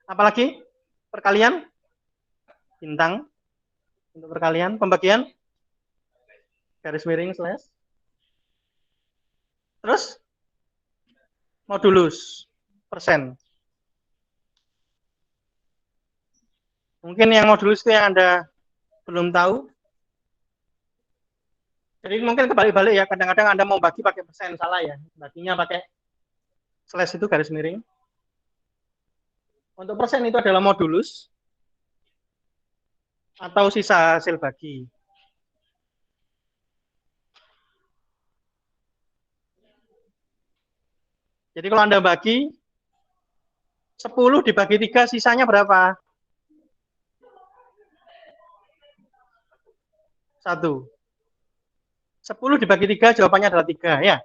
Apalagi perkalian bintang untuk perkalian, pembagian garis miring slash. Terus modulus persen. Mungkin yang modulus itu yang Anda belum tahu. Jadi mungkin kebalik-balik ya. Kadang-kadang Anda mau bagi pakai persen, salah ya. Baginya pakai slash itu garis miring. Untuk persen itu adalah modulus atau sisa hasil bagi. Jadi kalau Anda bagi 10 dibagi 3 sisanya berapa? 1. 10 dibagi 3 jawabannya adalah 3 ya.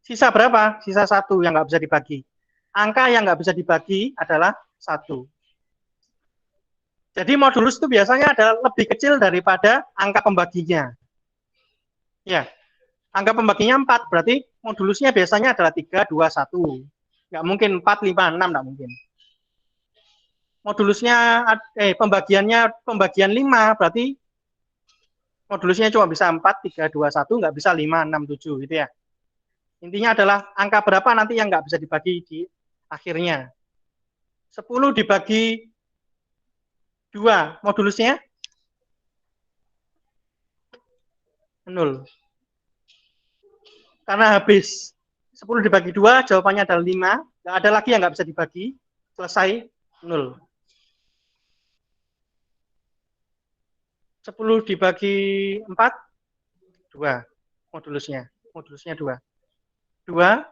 Sisa berapa? Sisa 1 yang nggak bisa dibagi. Angka yang nggak bisa dibagi adalah 1. Jadi modulus itu biasanya adalah lebih kecil daripada angka pembaginya. Ya, angka pembaginya 4, berarti modulusnya biasanya adalah 3, 2, 1. Nggak mungkin 4, 5, 6, nggak mungkin. Modulusnya, pembagian 5, berarti modulusnya cuma bisa 4, 3, 2, 1, nggak bisa 5, 6, 7 gitu ya. Intinya adalah angka berapa nanti yang nggak bisa dibagi di akhirnya. 10 dibagi 2, modulusnya 0. Karena habis 10 dibagi 2, jawabannya adalah 5. Nggak ada lagi yang nggak bisa dibagi. Selesai, 0. 10 dibagi 4, 2. Modulusnya. Modulusnya 2. 2,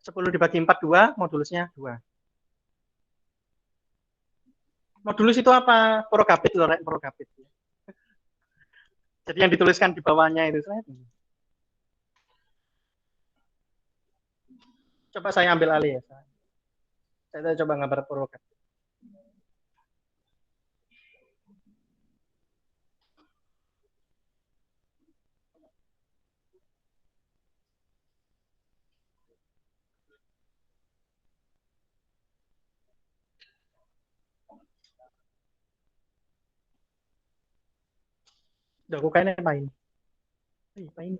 10 dibagi 4, 2. Modulusnya 2. Modulus itu apa? Progabit loh, progabit. Jadi yang dituliskan di bawahnya itu. Coba saya ambil alih ya. Saya coba gambar progabit. Udah aku kayaknya main. Main.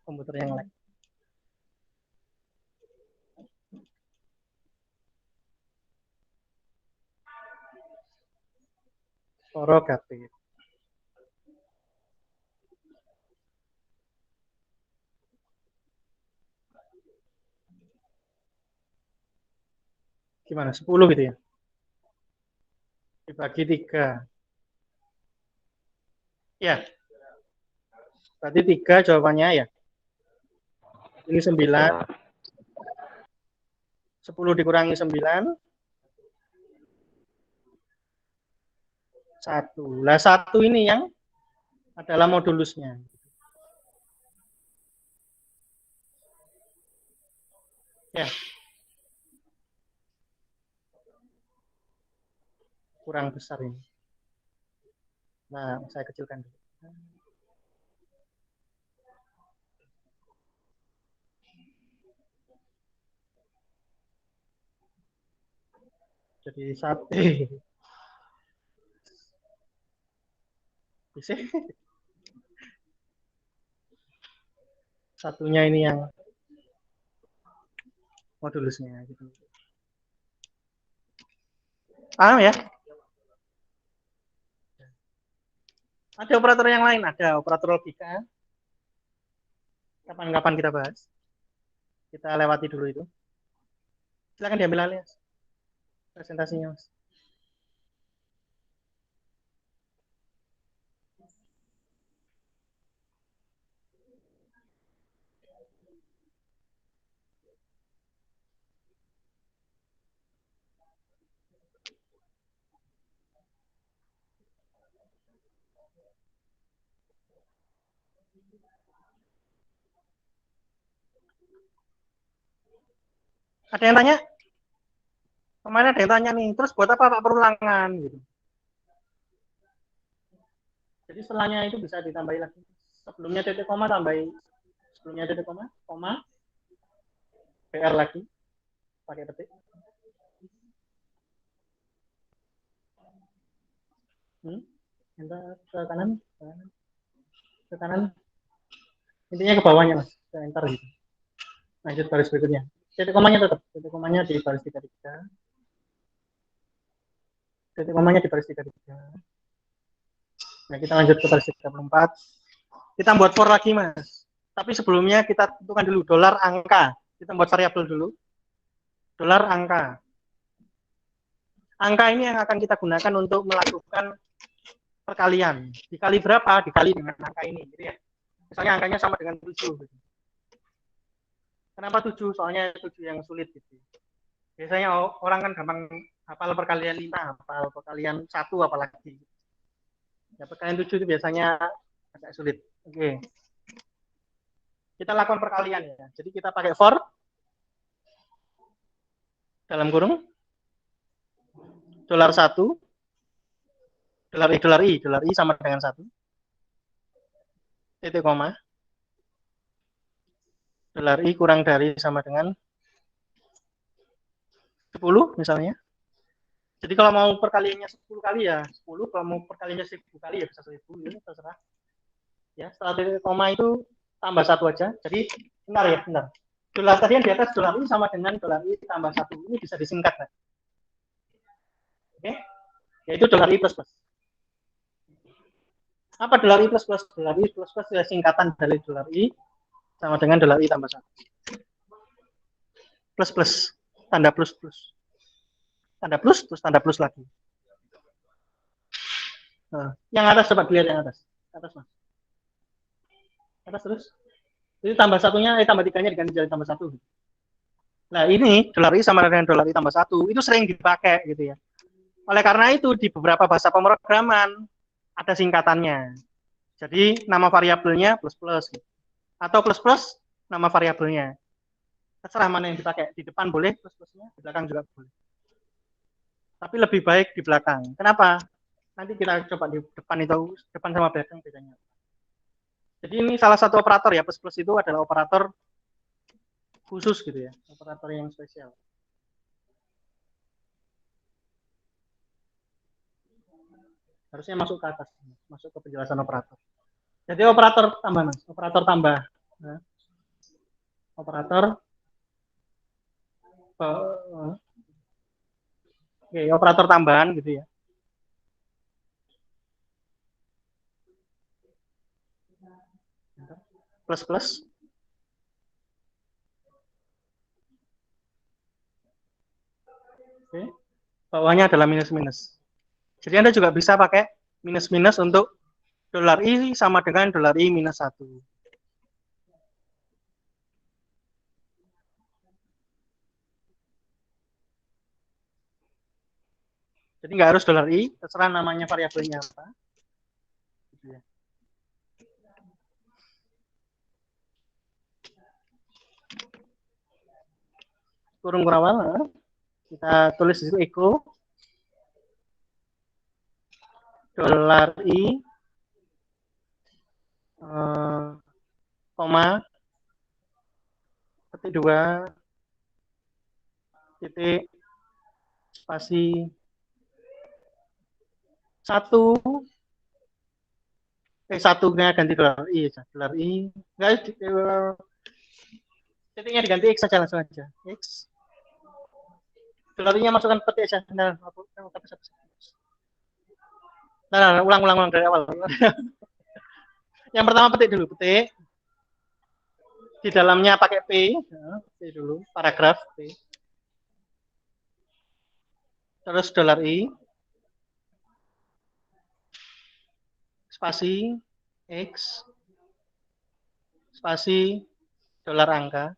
Komputer yang lain. Prerogatif. Gimana? 10 gitu ya? Dibagi 3. Ya, berarti 3 jawabannya ya. Ini 9. 10 dikurangi 9. 1. Lah 1 ini yang adalah modulusnya. Ya. Kurang besar ini. Nah, saya kecilkan dulu. Jadi 1. Bisa. Satunya ini yang modulusnya gitu. Paham ya? Ada operator yang lain, ada operator logika. Kapan-kapan kita bahas. Kita lewati dulu itu. Silakan diambil alih, Mas. Presentasinya, Mas. Ada yang tanya? Kemarin ada yang tanya nih, terus buat apa Pak perulangan gitu. Jadi setelahnya itu bisa ditambahi lagi. Sebelumnya titik koma tambahi. Sebelumnya titik koma, PR lagi. Pakai petik. Enter ke kanan, ke kanan. Intinya ke bawahnya, Mas. Ke enter gitu. Lanjut baris berikutnya. Titik komanya tetap. Titik komanya di baris 33. Titik komanya di baris 33. Nah, kita lanjut ke baris 34. Kita buat for lagi, Mas. Tapi sebelumnya kita tentukan dulu dolar angka. Kita buat variabel dulu. Dolar angka. Angka ini yang akan kita gunakan untuk melakukan perkalian. Dikali berapa? Dikali dengan angka ini. Gitu ya. Misalnya angkanya sama dengan 7. Kenapa 7? Soalnya 7 yang sulit. Gitu. Biasanya orang kan gampang hafal perkalian 5, hafal perkalian 1 apalagi. Ya, perkalian 7 itu biasanya agak sulit. Oke. Kita lakukan perkalian ya. Jadi kita pakai for dalam kurung dolar 1, dolar i sama dengan 1. Titik koma. Dolar i kurang dari sama dengan 10 misalnya. Jadi kalau mau perkaliannya 10 kali ya 10, kalau mau perkaliannya 1000 kali ya bisa 1000, ini terserah. Ya, setelah titik koma itu tambah 1 aja. Jadi benar ya, benar. Dolar tadi yang di atas dolar i sama dengan dolar i tambah 1. Ini bisa disingkat. Kan? Oke. Yaitu dolar i plus plus. Apa dolar i plus plus? Dolar i plus plus adalah singkatan dari dolar i sama dengan dolar i tambah 1. Plus plus. Tanda plus plus. Tanda plus, terus tanda plus lagi. Nah, yang atas coba dilihat yang atas. Atas, Mas. Atas terus. Jadi tambah satunya, tambah tiganya diganti jadi tambah 1. Nah, ini dolar i sama dengan dolar i tambah 1. Itu sering dipakai gitu ya. Oleh karena itu, di beberapa bahasa pemrograman ada singkatannya. Jadi, nama variabelnya plus plus. Atau plus plus, nama variabelnya. Terserah mana yang dipakai. Di depan boleh plus plusnya, di belakang juga boleh. Tapi lebih baik di belakang. Kenapa? Nanti kita coba di depan itu, depan sama belakang bedanya. Jadi ini salah satu operator ya, plus plus itu adalah operator khusus gitu ya, operator yang spesial. Harusnya masuk ke atas, masuk ke penjelasan operator. Jadi operator tambah, Mas. Operator tambah. Nah, operator oke, operator tambahan gitu ya. plus plus. Oke. Bawahnya adalah minus minus. Jadi Anda juga bisa pakai minus minus untuk dolar I sama dengan dolar I minus 1. Jadi nggak harus dolar I, terserah namanya variabelnya apa. Kurung kurawal, kita tulis di situ equal dolar I koma ketik 2 titik spasi 1 satunya ganti dolar I, dolar I enggak, titiknya diganti X saja langsung aja X dolar I nya masukkan petik aja. Nah, ulang dari awal. Yang pertama petik dulu, petik di dalamnya pakai P, P dulu, paragraf P. Terus dolar I spasi X spasi dolar angka.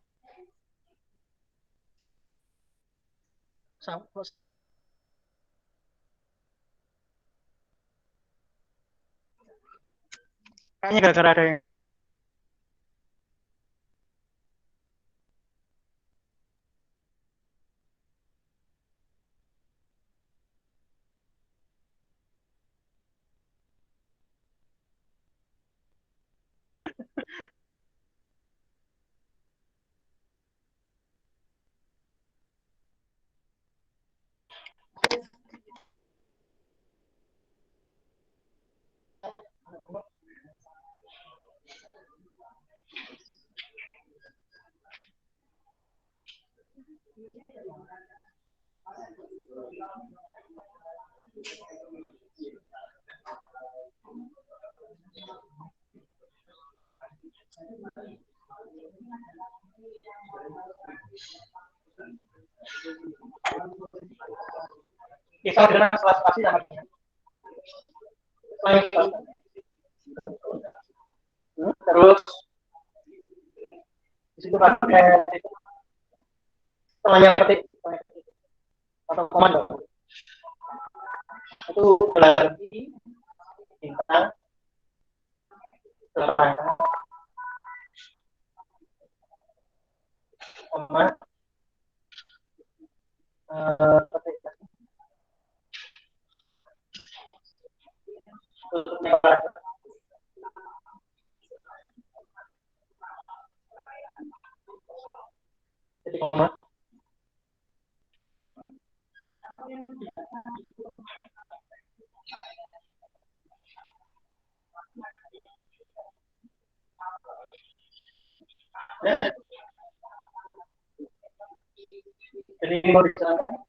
Kayaknya gara-gara ada yang bisa dengan setelah spasi sama dengan terus di situ pakai setelahnya petik atau komando itu berarti bintang belakang koma petik titik koma. Jadi mau dijelaskan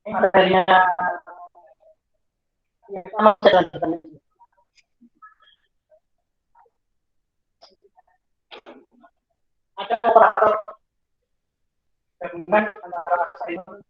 materinya sama ada operator gabungan antara dengan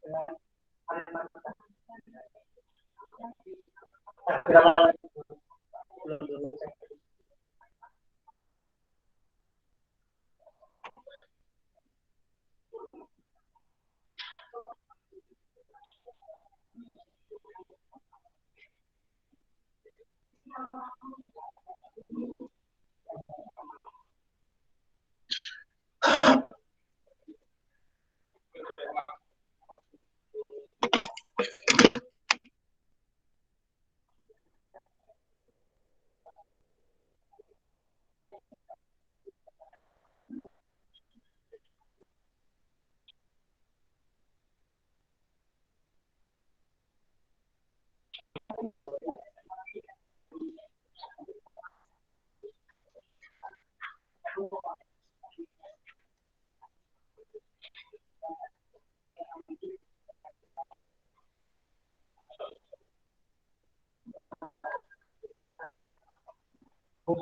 Ya,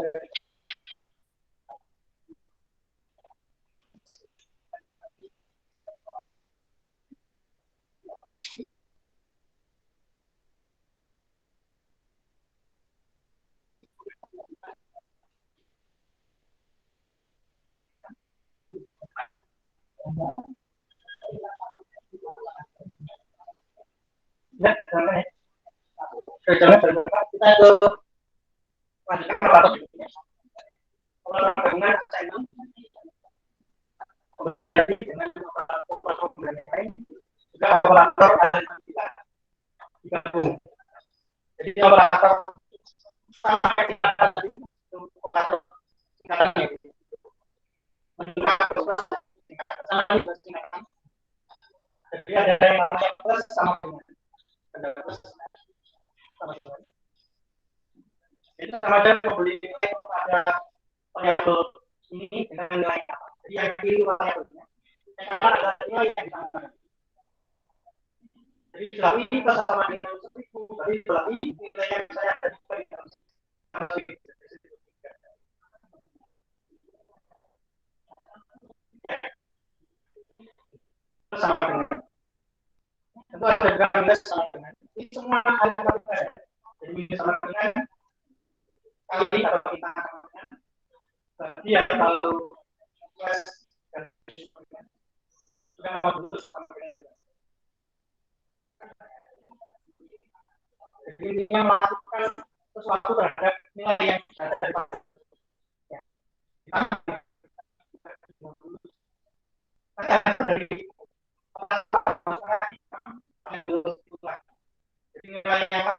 kita ke jadi operator jadi ada yang plus sama itu sama aja membeli ada variabel ini dengan nilai jadi yang kiri variabelnya yang ada nilai yang ditambah jadi kalau ini plus sama dengan 1000 jadi berarti nilai yang saya ada sama dengan itu ada juga minus sama dengan ini semua ada matematika jadi minus sama dengan kali kalau kita berarti ya kalau sudah bagus jadi intinya melakukan sesuatu terhadap nilai yang ada dari nilainya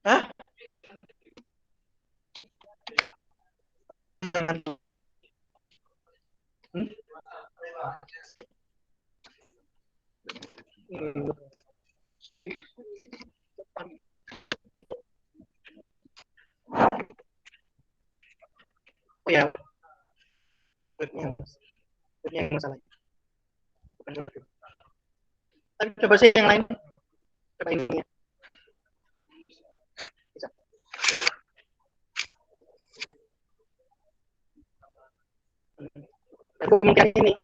Hah? Oh ya, yang masalah. Tapi coba sih yang lain. Coba ini. Bisa. Tapi mungkin ini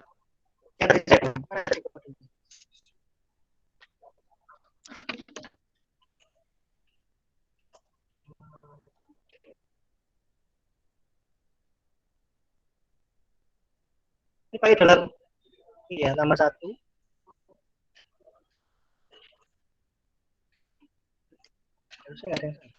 yang tadi saya ini pakai dolar. Iya, tambah 1. Harusnya ada yang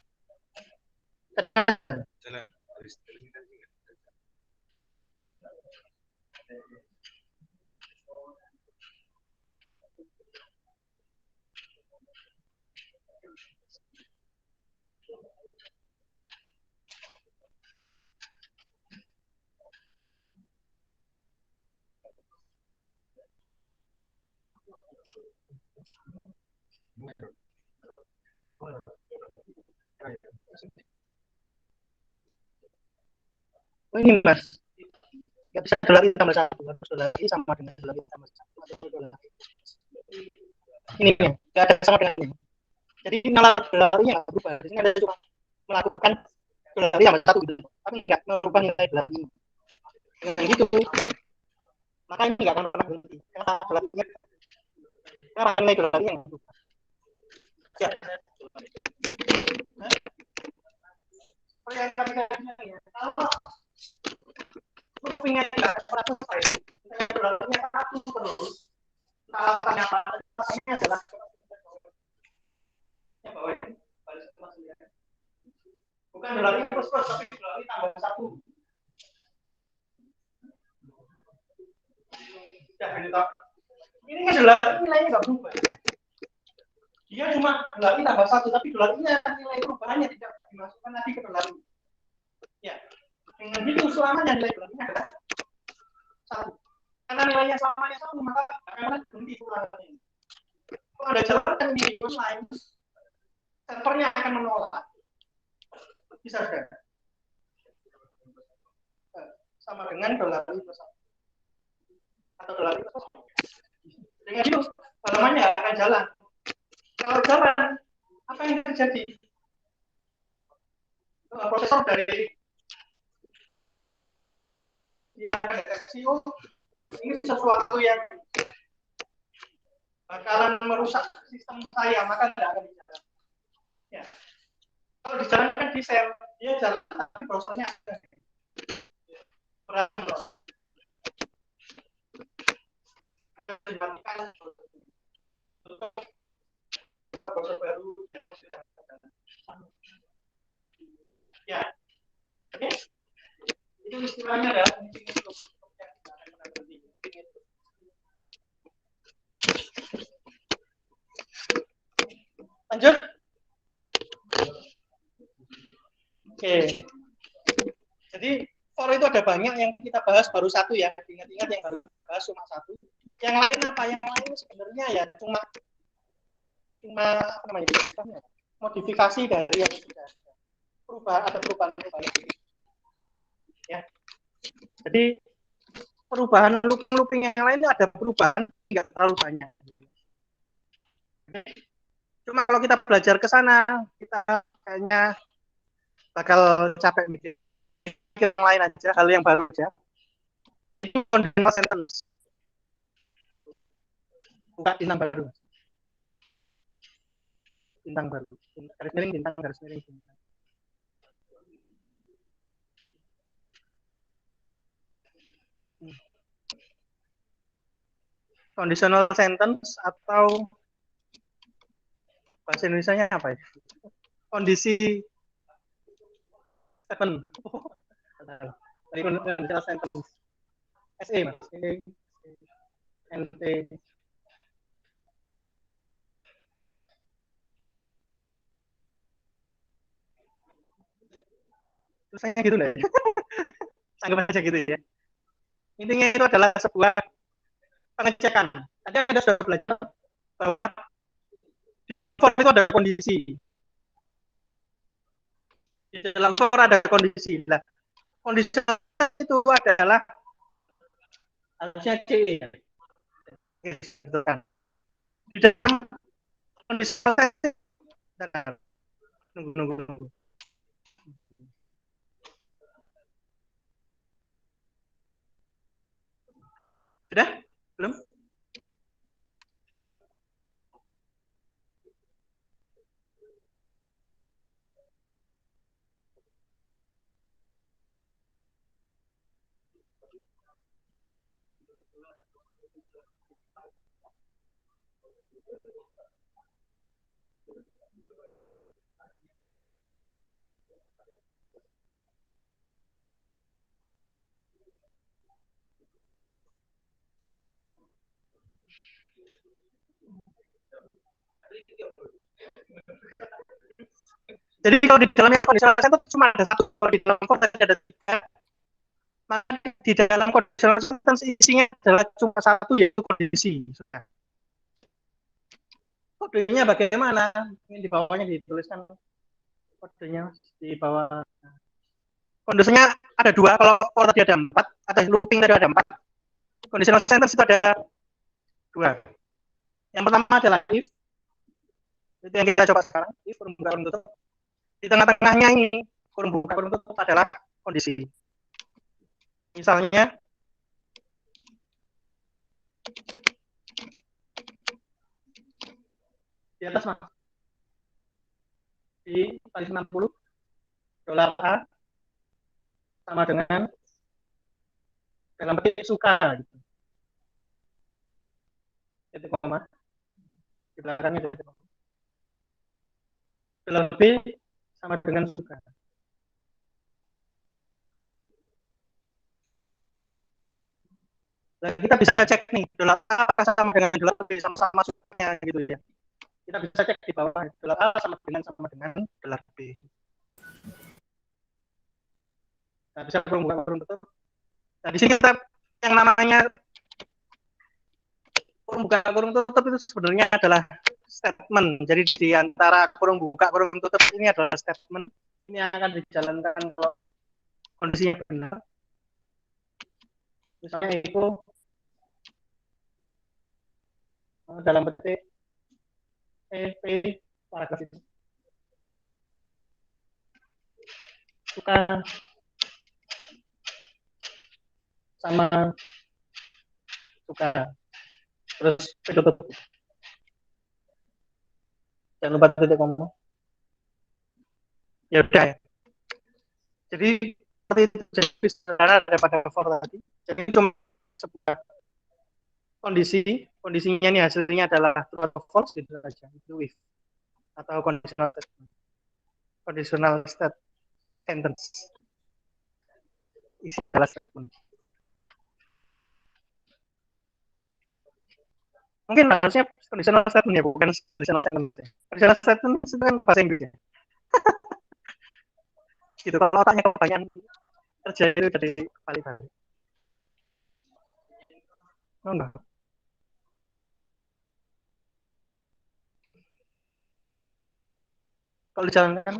oh ini mas, nggak bisa dolar tambah 1, harus dolar sama dengan dolar tambah 1 atau dolar. Ini ya, nggak ada sama dengan ini. Jadi malah dolarnya nggak berubah. Di sini ada cuma melakukan dolar tambah 1 gitu, tapi nggak merubah nilai dolar ini. Dengan gitu, makanya nggak akan pernah berhenti. Karena dolarnya, karena nilai dolarnya nggak berubah. Ya. Ini kan dolar nilainya nggak berubah. Dia cuma dolar ini tambah 1, tapi dolar ini nilai perubahannya tidak dimasukkan lagi ke dolar ini. Ya, dengan itu selamanya nilai dolar ini adalah 1. Karena nilainya selamanya 1, maka akan berhenti perubahannya. Kalau ada jalan di online, servernya akan menolak. Bisa saja. Sama dengan dolar ini atau dolar itu. Dengan itu, selamanya akan jalan. Kalau jalan, apa yang terjadi? Prosesor dari ini sesuatu yang bakalan merusak sistem saya, maka tidak akan dijalankan. Ya. Kalau dijalankan di sel, dia jalan, tapi prosesnya ada. Ya, oke. Itu istilahnya adalah lanjut. Oke. Jadi for itu ada banyak yang kita bahas, baru satu ya. Ingat-ingat yang baru bahas cuma satu. Yang lain apa? Yang lain sebenarnya ya cuma apa namanya? Modifikasi dari yang sudah perubahan ya. Jadi perubahan looping yang lain ada perubahan nggak terlalu banyak. Cuma kalau kita belajar ke sana, kita kayaknya bakal capek mikir yang lain aja, hal yang baru aja. Itu conditional sentence. Buka bintang baru. Bintang baru. Garis miring bintang, garis miring bintang. Conditional sentence atau bahasa Indonesianya apa ya? Kondisi seven. Dari conditional sentence. SE mas. NT. Terusnya gitu lah. Anggap aja gitu ya. Intinya itu adalah sebuah pengecekan. Tadi Anda sudah belajar bahwa di itu ada kondisi. Di dalam for ada kondisi. Nah, kondisi itu adalah harusnya C. Gitu kan. Di dalam kondisi nunggu. Sudah? Belum? Jadi kalau di dalamnya conditional sentence cuma ada satu, kalau di dalam for ada tiga. Maka di dalam conditional sentence isinya adalah cuma satu, yaitu kondisi. Kodenya bagaimana? Ini di bawahnya dituliskan kodenya di bawah. Kondisinya ada dua, kalau tadi ada 4, ada looping tadi ada 4. Conditional sentence itu ada 2. Yang pertama adalah if. Itu yang kita coba sekarang, if kurung buka kurung tutup. Di tengah-tengahnya ini kurung buka kurung tutup adalah kondisi. Misalnya di atas mas, di kali 90 dolar A sama dengan dalam petik suka gitu. Itu koma di belakangnya itu. Dolar B sama dengan suka. Nah, kita bisa cek nih dolar A apakah sama dengan dolar B, sama-sama sukunya gitu ya. Kita bisa cek di bawah dolar A sama dengan dolar B. Nah, bisa kurung buka kurung tutup. Nah, di sini kita yang namanya kurung buka kurung tutup itu sebenarnya adalah statement. Jadi di antara kurung buka kurung tutup ini adalah statement. Ini akan dijalankan kalau kondisinya benar. Misalnya itu dalam petik EP paragraf itu suka sama suka terus tutup, jangan lupa titik koma. Ya udah ya. Jadi seperti itu, jadi sederhana daripada for tadi. Jadi itu sebuah kondisinya ini hasilnya adalah true atau false gitu saja, itu if atau conditional state sentence, isi adalah statement. Mungkin harusnya conditional statement ya, bukan conditional statement. Conditional statement itu kan bahasa Inggris ya. Gitu, kalau otaknya kebanyakan kerja itu jadi balik-balik. Oh enggak. Kalau dijalankan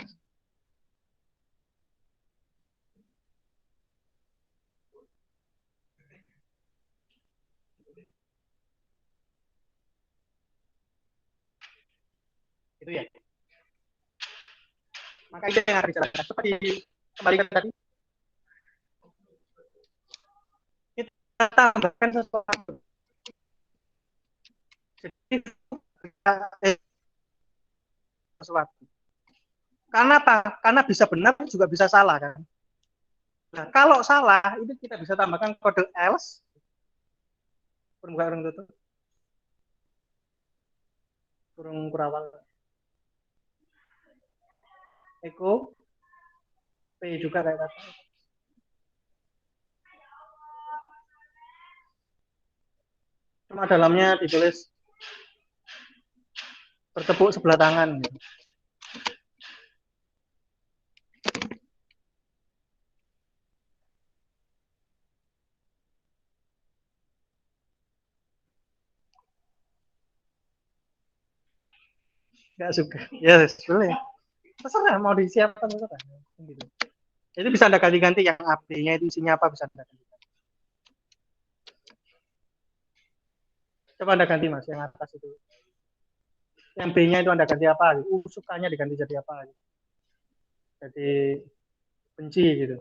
itu ya. Maka itu yang harus dijalankan. Seperti kembalikan tadi, kita tambahkan sesuatu. Jadi sesuatu. Karena apa? Karena bisa benar juga bisa salah kan. Nah, kalau salah itu kita bisa tambahkan kode else, kurung buka kurung tutup, kurung kurawal, echo, P juga kayak tadi. Cuma dalamnya ditulis bertepuk sebelah tangan. Gitu. Gak suka. Ya, yes, boleh. Terserah mau disiapkan terserah. Gitu. Itu bisa Anda ganti-ganti yang AB-nya itu isinya apa bisa Anda ganti. Coba Anda ganti Mas yang atas itu. Yang B-nya itu Anda ganti apa? Sukanya diganti jadi apa? Jadi benci gitu.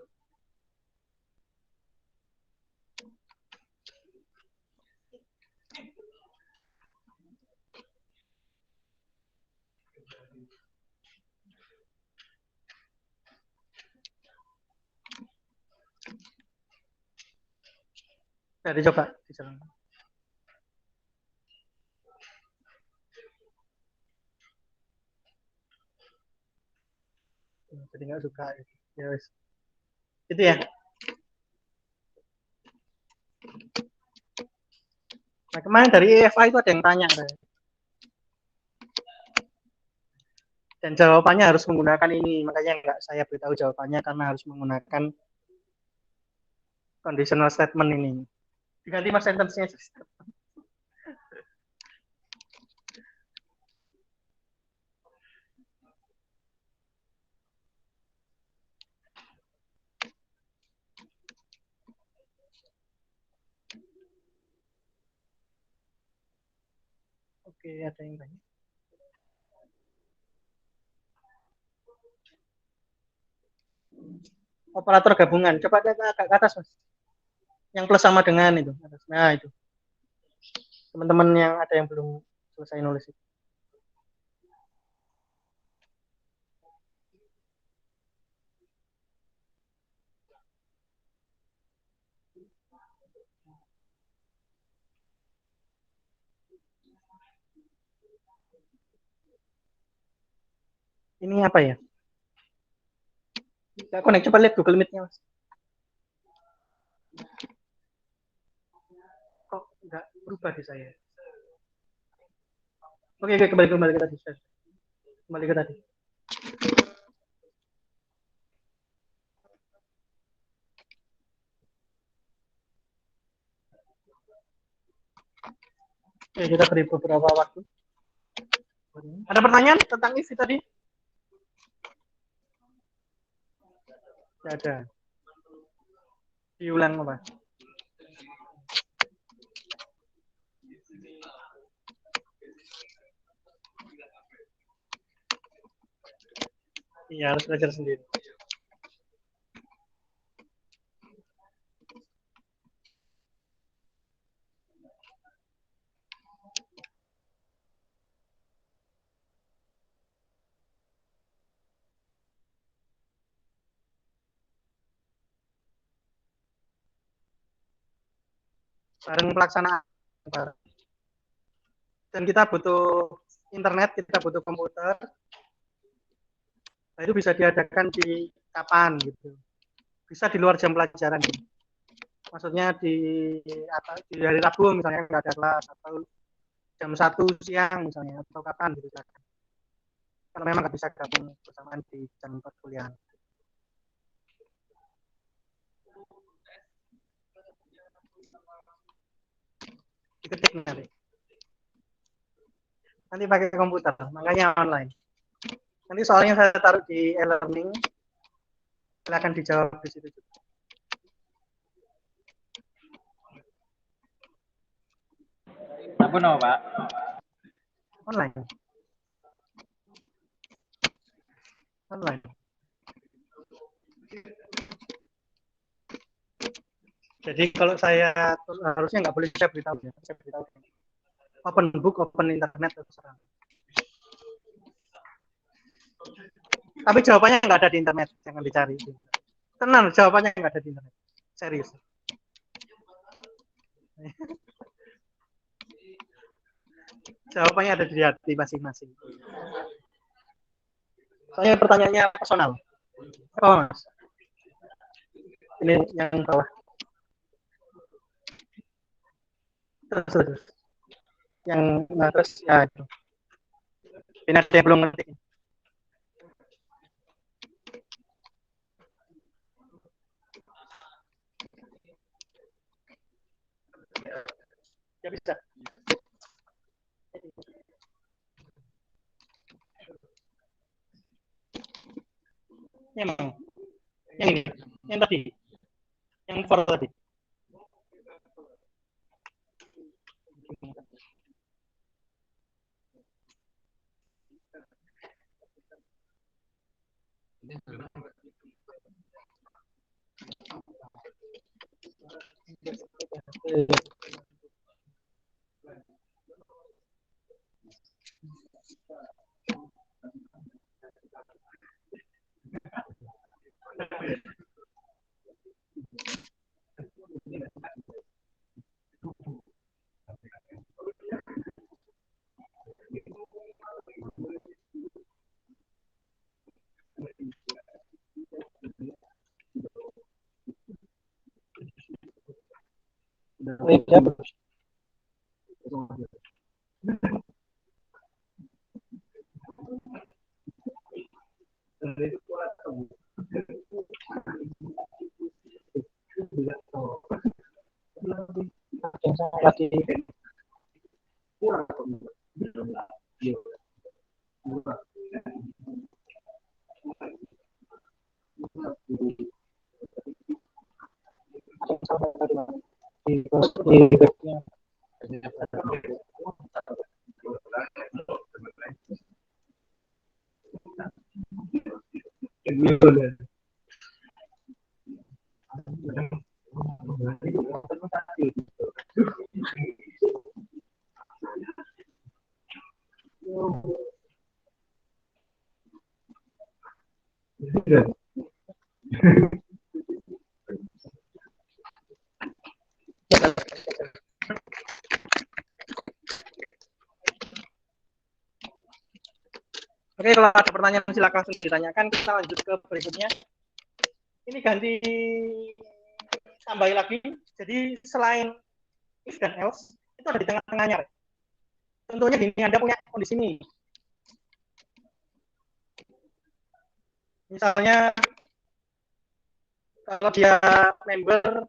Jadi coba dijalankan. Jadi nggak suka. Ya wes. Itu ya. Nah, kemarin dari EFA itu ada yang tanya. Dan jawabannya harus menggunakan ini. Makanya nggak saya beritahu jawabannya karena harus menggunakan conditional statement ini. Diganti mas sentence-nya. Oke, ada yang tanya. Operator gabungan. Coba lihat agak ke atas, Mas. Yang plus sama dengan itu. Nah, itu. Teman-teman yang ada yang belum selesai nulis itu. Ini apa ya? Nggak connect. Coba lihat Google Meet-nya, Mas. nggak berubah di saya. Oke, kembali ke tadi. Kembali ke tadi. Oke, kita beri beberapa waktu. Ada pertanyaan tentang isi tadi? Tidak ada. Diulang apa? Iya, harus belajar sendiri. Bareng pelaksanaan. Dan kita butuh internet, kita butuh komputer. Nah, itu bisa diadakan di kapan gitu. Bisa di luar jam pelajaran. Maksudnya di hari Rabu misalnya nggak ada kelas, atau jam 1 siang misalnya, atau kapan gitu. Kalau memang nggak bisa gabung bersamaan di jam perkuliahan. Diketik nanti pakai komputer, makanya online. Nanti soalnya saya taruh di e-learning, silakan dijawab di situ juga. Apa no, Pak? Online. Jadi kalau saya harusnya nggak boleh saya beritahu ya. Saya beritahu. Open book, open internet, terserah. Tapi jawabannya nggak ada di internet, jangan dicari. Tenang, jawabannya nggak ada di internet. Serius. Jawabannya ada di hati masing-masing. Soalnya pertanyaannya personal. Oh, Mas. Ini yang bawah. Terus. Yang terus ya itu. Ini ada yang belum ngerti. Ya bisa. Emang. Yang ini. Yang tadi. Yang for tadi. Oke, kalau ada pertanyaan silakan langsung ditanyakan. Kita lanjut ke berikutnya. Ini ganti tambahin lagi. Jadi selain if dan else, itu ada di tengah-tengahnya. Contohnya gini, Anda punya kondisi ini. Misalnya kalau dia member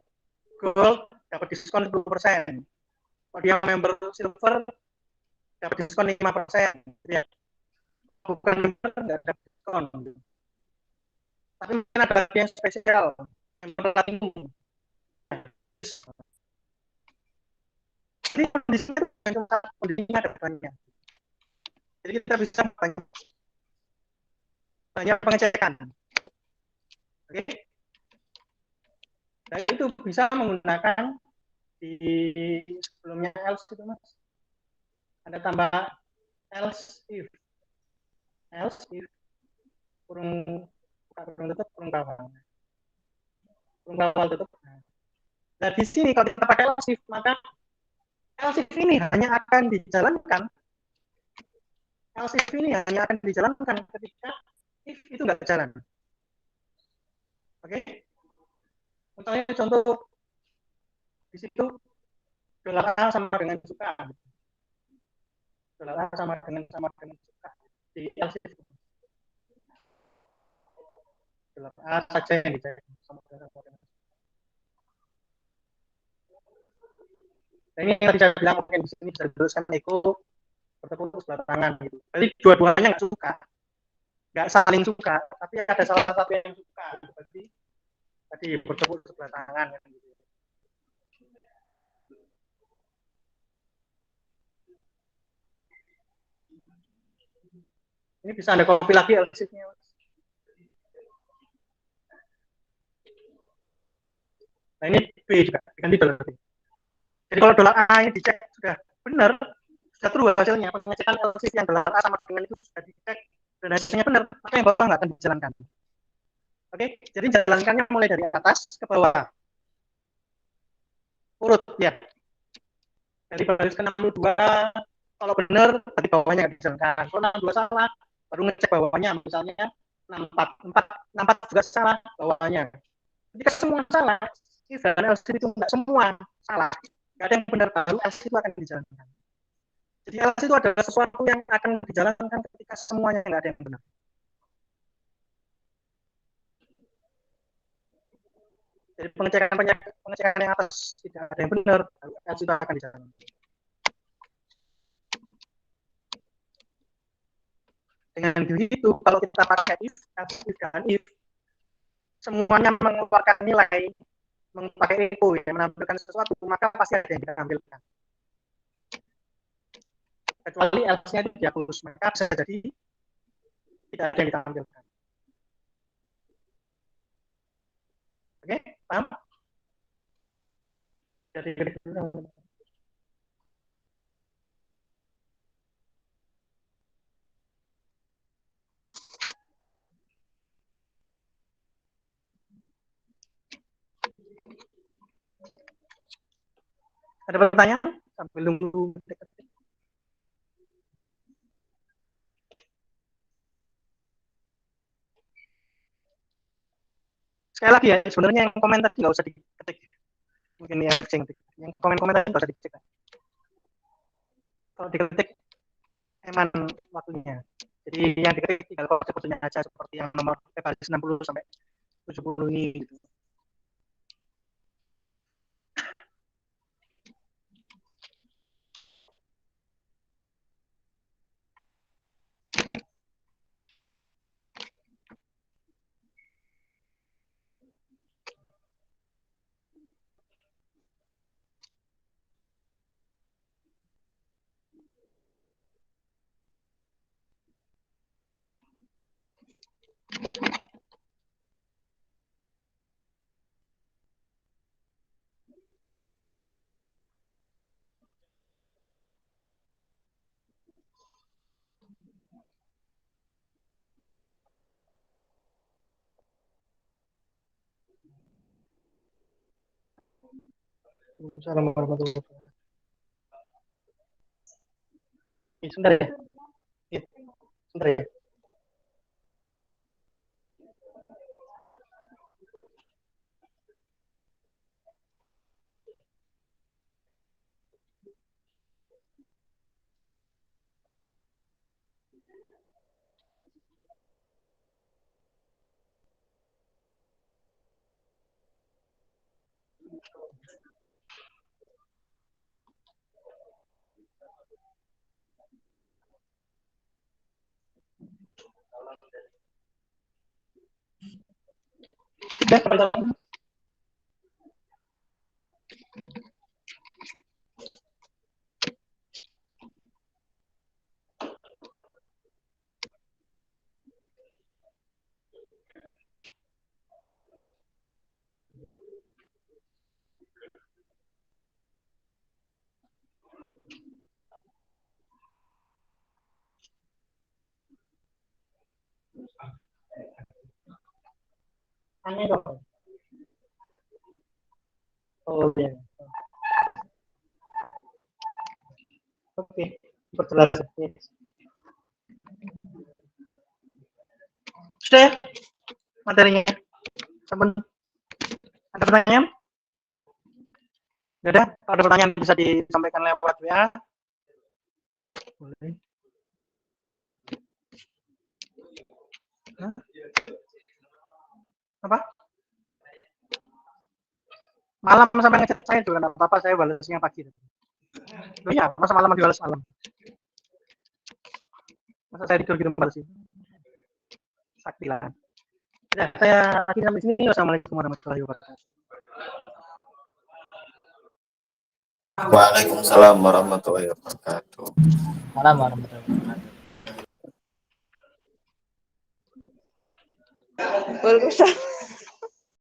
gold dapat diskon 10%. Kalau dia member silver dapat diskon 5%. Ya. Bukan member nggak dapat diskon. Tapi mungkin ada yang spesial, member platinum. Jadi kondisinya ada banyak. Jadi kita bisa banyak pengecekan. Oke. Nah, itu bisa menggunakan di sebelumnya else itu mas. Ada tambah else if kurung tutup kurung bawah. Kurung bawah tutup. Nah di sini kalau kita pakai else if, maka else if ini hanya akan dijalankan else if ini hanya akan dijalankan ketika if itu nggak jalan. Oke. Contoh di situ dolar A sama dengan suka. Dolar A sama dengan suka di else if. Dolar A saja yang dicari sama dengan nah, ini yang tadi saya bilang mungkin di sini bisa diteruskan Eko bertepuk sebelah tangan gitu. Jadi dua-duanya nggak saling suka, tapi ada salah satu yang suka. Jadi tadi bertepuk sebelah tangan gitu. Ini bisa Anda copy lagi elsifnya. Nah ini B juga diganti dolar B. Jadi kalau dolar A ini dicek sudah benar, sudah true hasilnya, pengecekan elsif yang dolar A sama dengan itu sudah dicek dan hasilnya benar, maka yang bawah nggak akan dijalankan. Oke, jadi jalankannya mulai dari atas ke bawah. Urut ya. Dari baris ke-62, kalau benar, berarti bawahnya nggak dijalankan. Kalau 62 salah, baru ngecek bawahnya. Misalnya 64 juga salah bawahnya. Jika semua salah, dan LC itu nggak semua salah. Nggak ada yang benar, baru LC itu akan dijalankan. Jadi LC itu adalah sesuatu yang akan dijalankan ketika semuanya nggak ada yang benar. Jadi pengecekan yang atas tidak ada yang benar, LC itu akan dijalankan. Dengan begitu, kalau kita pakai if dan if, semuanya mengeluarkan nilai, memakai echo, ya, menampilkan sesuatu, maka pasti ada yang ditampilkan. Kecuali else-nya itu dihapus, maka bisa jadi tidak ada yang ditampilkan. Oke, paham? Jadi ada pertanyaan sambil nunggu. Sekali lagi ya, sebenarnya yang komentar nggak usah diketik. Mungkin ya, yang komen-komentar nggak usah diketik. Kalau diketik, emang waktunya. Jadi yang diketik tinggal kode-kodenya aja seperti yang nomor baris 60 sampai 70 ini. Gitu. Assalamualaikum warahmatullahi wabarakatuh. Sebentar ya. Sebentar ya. Sudah, aneh dong. Oh ya. Oke, perjelas. Sudah ya materinya. Sampun. Ada pertanyaan? Tidak ada? Kalau ada pertanyaan bisa disampaikan lewat WA. Boleh. Hah? Apa? Malam sampai ngechat saya juga enggak apa-apa, saya balasnya pagi. Oh iya, masa malam dibalas malam. Masa saya tidur gitu balas itu. Sakti lah. Ya, saya akhirnya sampai sini. Wassalamualaikum warahmatullahi wabarakatuh. Waalaikumsalam warahmatullahi wabarakatuh. Salam warahmatullahi wabarakatuh. Waalaikumsalam.